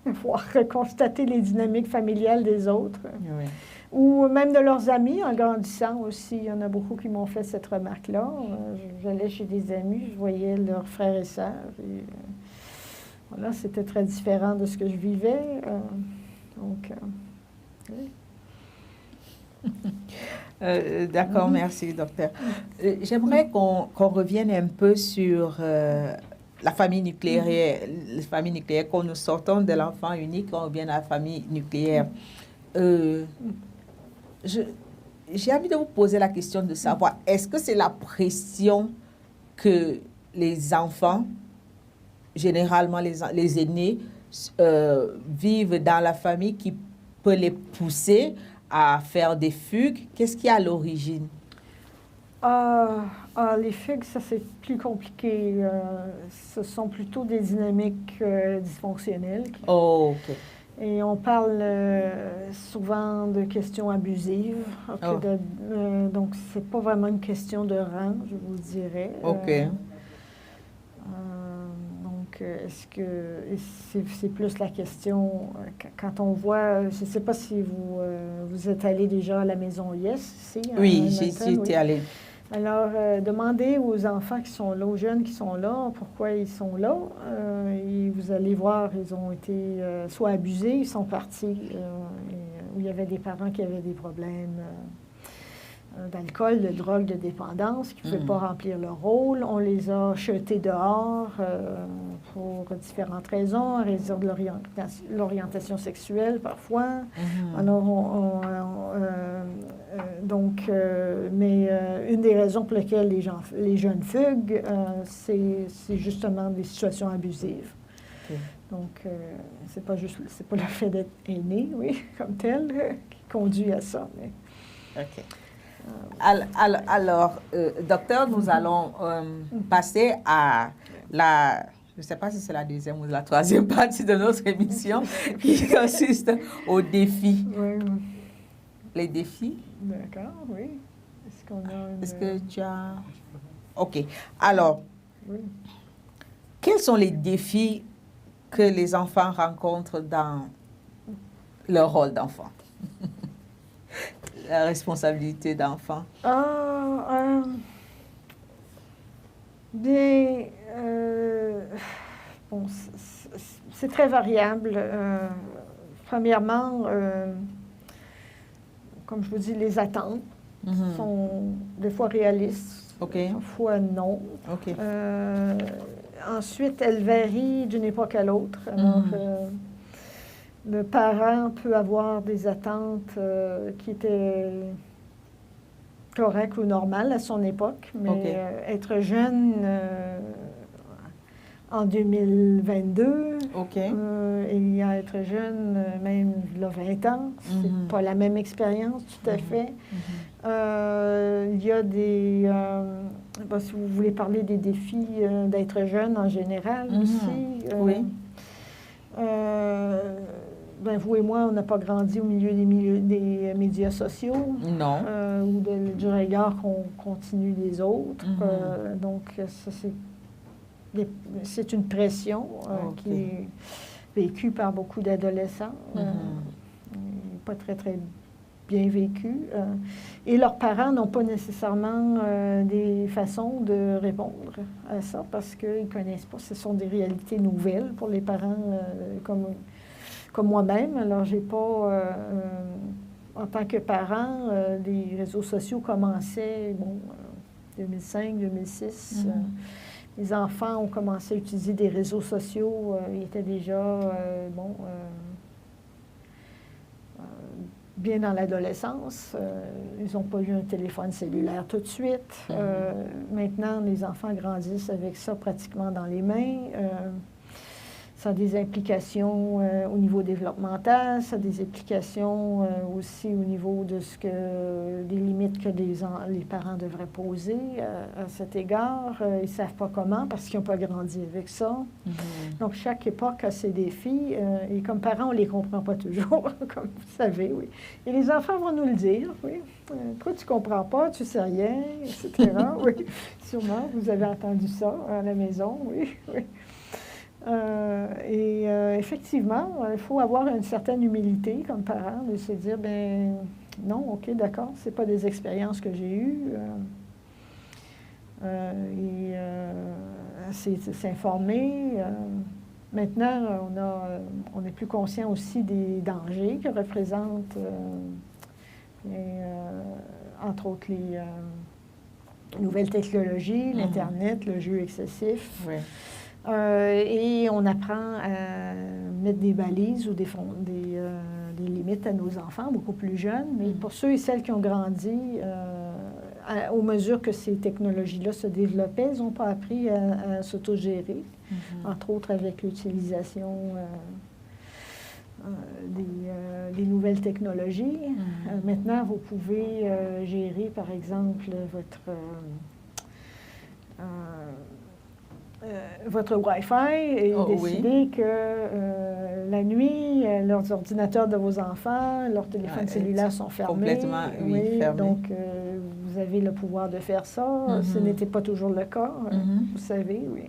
de voir constater les dynamiques familiales des autres. Oui. Ou même de leurs amis en grandissant aussi. Il y en a beaucoup qui m'ont fait cette remarque-là. J'allais chez des amis, je voyais leurs frères et sœurs. Et, voilà, c'était très différent de ce que je vivais. Oui. D'accord, merci, docteur. J'aimerais qu'on revienne un peu sur la famille nucléaire. La famille nucléaire, quand nous sortons de l'enfant unique, on revient à la famille nucléaire. J'ai envie de vous poser la question de savoir, est-ce que c'est la pression que les enfants, généralement les aînés, vivent dans la famille qui peut les pousser à faire des fugues? Qu'est-ce qui est à l'origine? Les fugues, ça c'est plus compliqué. Ce sont plutôt des dynamiques dysfonctionnelles. Oh, OK. Et on parle souvent de questions abusives. Donc, ce n'est pas vraiment une question de rang, je vous dirais. OK. Donc, est-ce que c'est plus la question, quand on voit, je ne sais pas si vous êtes allé déjà à la maison Yes, ici. Oui, j'y étais allée. Alors, demandez aux enfants qui sont là, aux jeunes qui sont là, pourquoi ils sont là. Et vous allez voir, ils ont été soit abusés, ils sont partis, où il y avait des parents qui avaient des problèmes d'alcool, de drogue, de dépendance, qui ne pouvaient pas remplir leur rôle. On les a jetés dehors pour différentes raisons, en raison de l'orientation sexuelle parfois. Alors, mais une des raisons pour lesquelles les jeunes fuguent, c'est justement des situations abusives. Okay. Donc, c'est pas le fait d'être aîné, oui, comme tel, qui conduit à ça. Mais... OK. Alors, docteur, nous allons passer à la... Je ne sais pas si c'est la deuxième ou la troisième partie de notre émission qui consiste aux défis. Oui. Les défis? D'accord, oui. Est-ce qu'on a une... Est-ce que tu as... OK. Alors, oui. Quels sont les défis que les enfants rencontrent dans leur rôle d'enfant? La responsabilité d'enfant. Bon, c'est très variable. Premièrement, comme je vous dis, les attentes sont des fois réalistes, parfois non. Okay. Ensuite, elles varient d'une époque à l'autre. Alors, le parent peut avoir des attentes qui étaient correctes ou normales à son époque, mais être jeune en 2022 et être jeune même il y a 20 ans, c'est pas la même expérience tout à fait. Il y a des... si vous voulez parler des défis d'être jeune en général aussi. Oui. Vous et moi, on n'a pas grandi au milieu des médias sociaux. Non. Ou du regard qu'on continue des autres. Donc, ça, c'est une pression qui est vécue par beaucoup d'adolescents. Pas très, très bien vécue. Et leurs parents n'ont pas nécessairement des façons de répondre à ça parce qu'ils ne connaissent pas. Ce sont des réalités nouvelles pour les parents comme moi-même. Alors, j'ai pas, en tant que parent, les réseaux sociaux commençaient, 2005, 2006. Les enfants ont commencé à utiliser des réseaux sociaux. Ils étaient déjà, bien dans l'adolescence. Ils n'ont pas eu un téléphone cellulaire tout de suite. Maintenant, les enfants grandissent avec ça pratiquement dans les mains. Ça a des implications au niveau développemental, ça a des implications aussi au niveau de des limites que les parents devraient poser à cet égard. Ils ne savent pas comment parce qu'ils n'ont pas grandi avec ça. Donc, chaque époque a ses défis et comme parents, on ne les comprend pas toujours, comme vous savez, oui. Et les enfants vont nous le dire, oui. Toi, tu ne comprends pas, tu ne sais rien, etc. Oui, sûrement, vous avez entendu ça à la maison, oui, oui. Effectivement, il faut avoir une certaine humilité comme parent de se dire, non, OK, d'accord, ce n'est pas des expériences que j'ai eues. C'est s'informer. Maintenant, on est plus conscient aussi des dangers que représentent, entre autres, les nouvelles technologies, l'Internet, le jeu excessif. Oui. Et on apprend à mettre des balises ou des limites à nos enfants, beaucoup plus jeunes. Mais pour ceux et celles qui ont grandi, aux mesures que ces technologies-là se développaient, ils n'ont pas appris à s'autogérer, entre autres avec l'utilisation des nouvelles technologies. Maintenant, vous pouvez gérer, par exemple, votre Wi-Fi et décider que la nuit, leurs ordinateurs de vos enfants, leurs téléphones cellulaires sont fermés. Complètement, fermés. Donc, vous avez le pouvoir de faire ça. Ce n'était pas toujours le cas, vous savez, oui.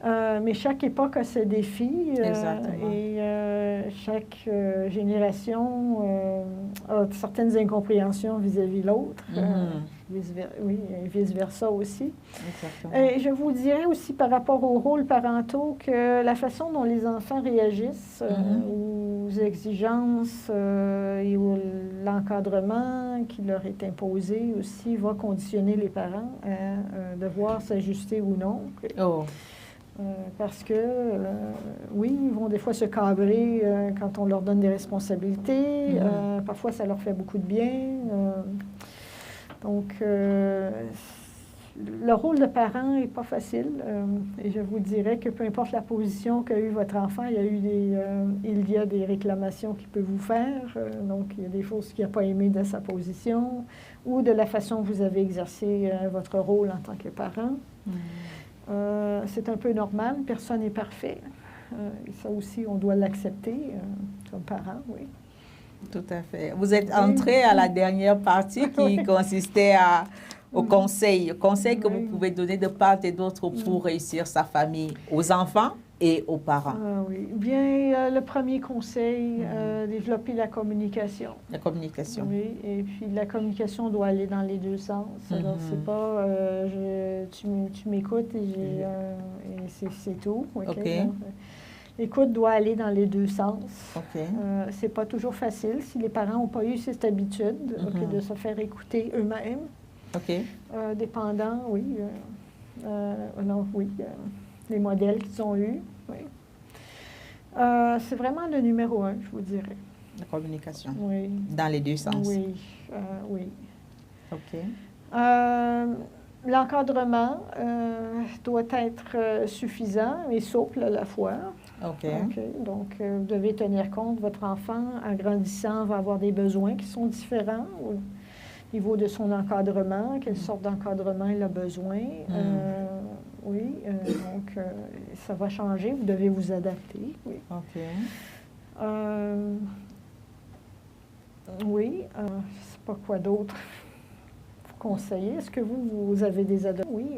Mais chaque époque a ses défis Exactement. et chaque génération a certaines incompréhensions vis-à-vis de l'autre. Oui, et vice-versa aussi. Exactement. Et je vous dirais aussi par rapport aux rôles parentaux que la façon dont les enfants réagissent aux exigences et l'encadrement qui leur est imposé aussi va conditionner les parents à devoir s'ajuster ou non. Oh. Parce que, oui, ils vont des fois se cabrer quand on leur donne des responsabilités. Parfois, ça leur fait beaucoup de bien. Donc, le rôle de parent n'est pas facile. Et je vous dirais que peu importe la position qu'a eu votre enfant, il y a des réclamations qu'il peut vous faire. Donc, il y a des choses qu'il n'a pas aimées de sa position ou de la façon que vous avez exercé votre rôle en tant que parent. C'est un peu normal, personne n'est parfait. Et ça aussi, on doit l'accepter comme parent, oui. Tout à fait. Vous êtes entré à la dernière partie qui consistait au conseil. Conseil que vous pouvez donner de part et d'autre pour réussir sa famille, aux enfants et aux parents. Oui. Bien, le premier conseil, développer la communication. La communication. Oui, et puis la communication doit aller dans les deux sens. Alors, c'est pas tu m'écoutes et c'est tout. Okay? Donc, l'écoute doit aller dans les deux sens. C'est pas toujours facile si les parents n'ont pas eu cette habitude de se faire écouter eux-mêmes. Dépendant, oui. Les modèles qu'ils ont eus. Oui. C'est vraiment le numéro 1, je vous dirais. La communication. Oui. Dans les deux sens. Oui, oui. OK. L'encadrement doit être suffisant et souple à la fois. OK. Donc, vous devez tenir compte, votre enfant, en grandissant, va avoir des besoins qui sont différents au niveau de son encadrement, quelle sorte d'encadrement il a besoin. Oui, donc ça va changer, vous devez vous adapter. Oui. OK. Oui, je ne sais pas quoi d'autre vous conseiller. Est-ce que vous avez des adaptations? Oui.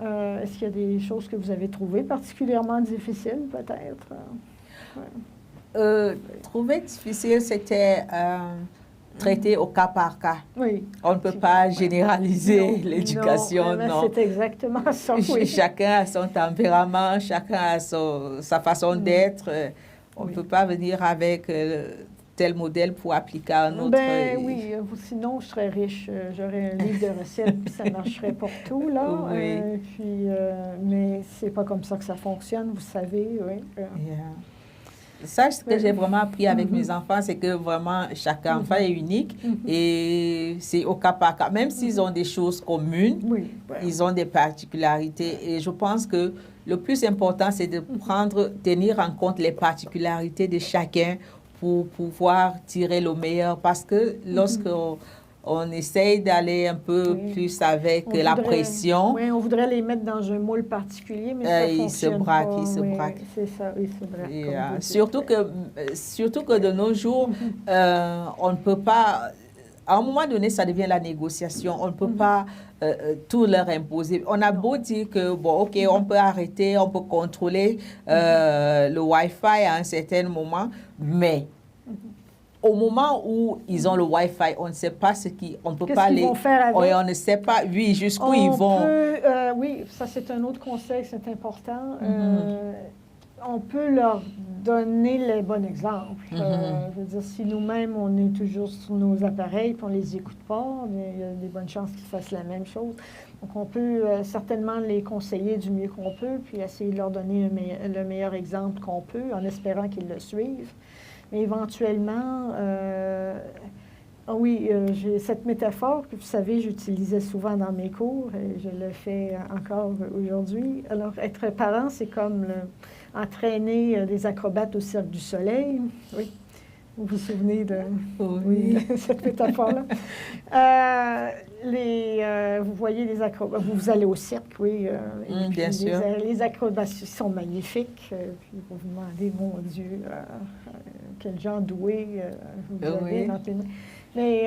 Est-ce qu'il y a des choses que vous avez trouvées particulièrement difficiles, peut-être? Trouver difficile, c'était traiter au cas par cas. Oui. On ne peut pas généraliser l'éducation, non. C'est exactement ça, oui. Chacun a son tempérament, chacun a sa façon d'être. On ne peut pas venir avec tel modèle pour appliquer un autre. Oui, sinon je serais riche. J'aurais un livre de recettes, puis ça marcherait pour tout, là. Oui. Mais c'est pas comme ça que ça fonctionne, vous savez, oui. Ça, ce que j'ai vraiment appris avec mes enfants, c'est que vraiment, chaque enfant est unique et c'est au cas par cas. Même s'ils ont des choses communes, ils ont des particularités. Et je pense que le plus important, c'est de tenir en compte les particularités de chacun pour pouvoir tirer le meilleur. Parce que lorsque on essaye d'aller un peu plus avec la pression. Oui, on voudrait les mettre dans un moule particulier, mais ça fonctionne pas. Ils se braquent. C'est ça, ils se braquent. Surtout que de nos jours, on ne peut pas... À un moment donné, ça devient la négociation. On ne peut pas tout leur imposer. On a beau dire que, bon, OK, on peut arrêter, on peut contrôler le Wi-Fi à un certain moment, mais... Au moment où ils ont le Wi-Fi, on ne sait pas on ne peut pas aller. Vont faire avec? On ne sait pas, jusqu'où ils vont. Oui, ça c'est un autre conseil, c'est important. On peut leur donner les bons exemples. Je veux dire, si nous-mêmes, on est toujours sur nos appareils et on ne les écoute pas, mais il y a des bonnes chances qu'ils fassent la même chose. Donc, on peut certainement les conseiller du mieux qu'on peut, puis essayer de leur donner le meilleur exemple qu'on peut, en espérant qu'ils le suivent. Mais éventuellement, j'ai cette métaphore que, vous savez, j'utilisais souvent dans mes cours et je le fais encore aujourd'hui. Alors, être parent, c'est comme entraîner des acrobates au Cirque du Soleil. Oui. Vous vous souvenez de cette métaphore-là? Vous voyez les acrobates, vous allez au cirque, oui. Bien sûr. Les acrobaties sont magnifiques. Puis vous vous demandez, mon Dieu, quel genre doué vous avez dans tes mains. Mais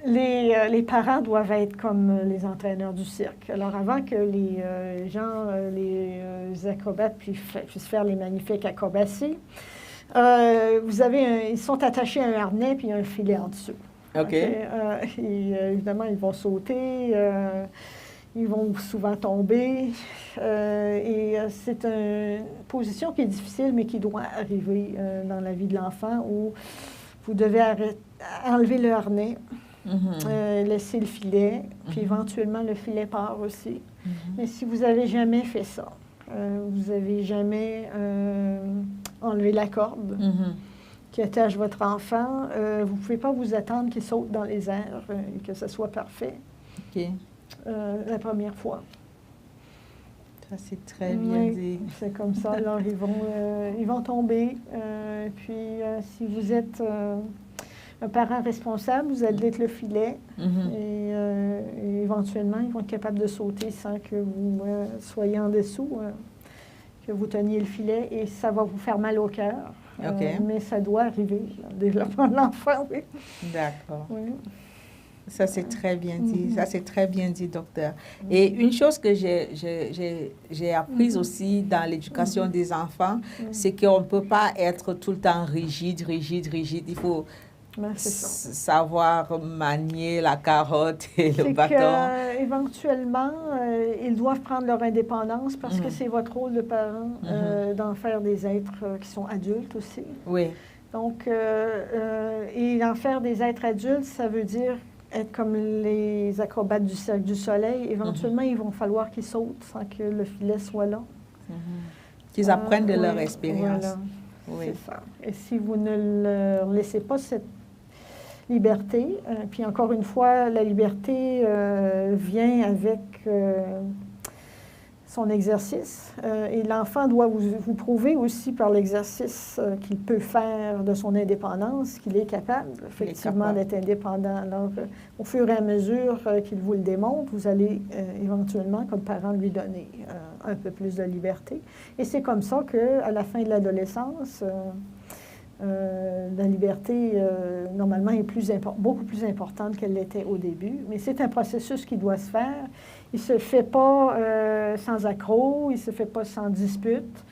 Les parents doivent être comme les entraîneurs du cirque. Alors, avant que les acrobates puissent faire les magnifiques acrobaties, ils sont attachés à un harnais puis il y a un filet en dessous. OK. Et, évidemment, ils vont sauter, ils vont souvent tomber. C'est une position qui est difficile, mais qui doit arriver dans la vie de l'enfant où vous devez enlever le harnais, laisser le filet, puis éventuellement le filet part aussi. Mais si vous n'avez jamais fait ça, vous n'avez jamais enlevé la corde qui attache votre enfant, vous ne pouvez pas vous attendre qu'il saute dans les airs et que ce soit parfait la première fois. Ça, c'est très bien dit. C'est comme ça. Alors, ils vont tomber. Puis, si vous êtes un parent responsable, vous allez être le filet. Et éventuellement, ils vont être capables de sauter sans que vous soyez en dessous, que vous teniez le filet. Et ça va vous faire mal au cœur. Mais ça doit arriver, le développement de l'enfant, oui. D'accord. Oui. Ça, c'est très bien dit. Ça, c'est très bien dit, docteur. Et une chose que j'ai apprise aussi dans l'éducation des enfants, c'est qu'on ne peut pas être tout le temps rigide. Il faut savoir manier la carotte et le bâton. Éventuellement, ils doivent prendre leur indépendance parce que c'est votre rôle de parent d'en faire des êtres qui sont adultes aussi. Oui. Donc, et d'en faire des êtres adultes, ça veut dire être comme les acrobates du Cirque du Soleil. Éventuellement, il va falloir qu'ils sautent sans que le filet soit là. Qu'ils apprennent de leur expérience. Voilà. Oui. C'est ça. Et si vous ne leur laissez pas cette liberté, puis encore une fois, la liberté vient avec son exercice. Et l'enfant doit vous prouver aussi par l'exercice qu'il peut faire de son indépendance, qu'il est capable, effectivement, d'être indépendant. Alors, au fur et à mesure qu'il vous le démontre, vous allez éventuellement, comme parent, lui donner un peu plus de liberté. Et c'est comme ça qu'à la fin de l'adolescence, la liberté, normalement, est beaucoup plus importante qu'elle l'était au début. Mais c'est un processus qui doit se faire. Il ne se fait pas sans accroc, il ne se fait pas sans dispute.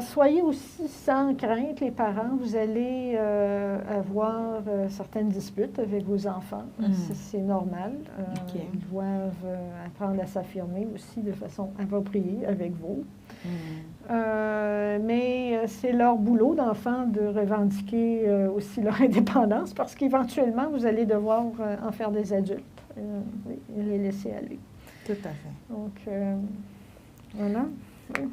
Soyez aussi sans crainte, les parents. Vous allez avoir certaines disputes avec vos enfants. C'est normal. Ils doivent apprendre à s'affirmer aussi de façon appropriée avec vous. Mais c'est leur boulot d'enfant de revendiquer aussi leur indépendance parce qu'éventuellement, vous allez devoir en faire des adultes. Oui, et les laisser aller. Tout à fait. Donc, voilà. Oui.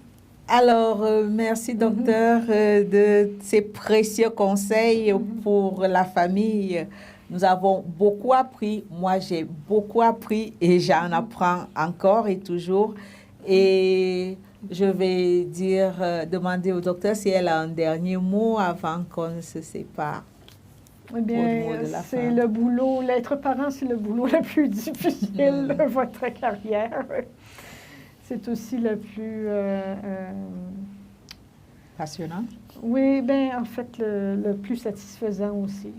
Alors, merci, docteur, de ces précieux conseils pour la famille. Nous avons beaucoup appris. Moi, j'ai beaucoup appris et j'en apprends encore et toujours. Et je vais demander au docteur si elle a un dernier mot avant qu'on se sépare. Eh bien, c'est le boulot, l'être parent, c'est le boulot le plus difficile de votre carrière. C'est aussi le plus... passionnant? Oui, bien, en fait, le plus satisfaisant aussi.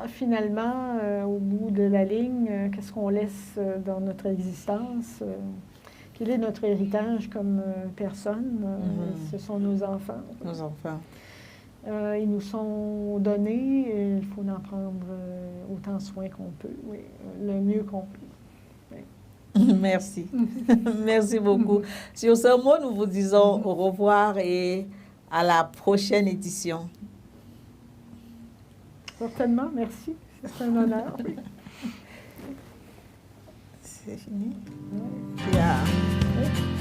Finalement, au bout de la ligne, qu'est-ce qu'on laisse dans notre existence? Quel est notre héritage comme personne? Ce sont nos enfants. Nos enfants. Ils nous sont donnés et il faut en prendre autant soin qu'on peut, oui, le mieux qu'on peut. Oui. Merci. Merci beaucoup. Sur ce mot, nous vous disons au revoir et à la prochaine édition. Certainement, merci. C'est un honneur. Oui. C'est fini? Oui. Yeah. Oui.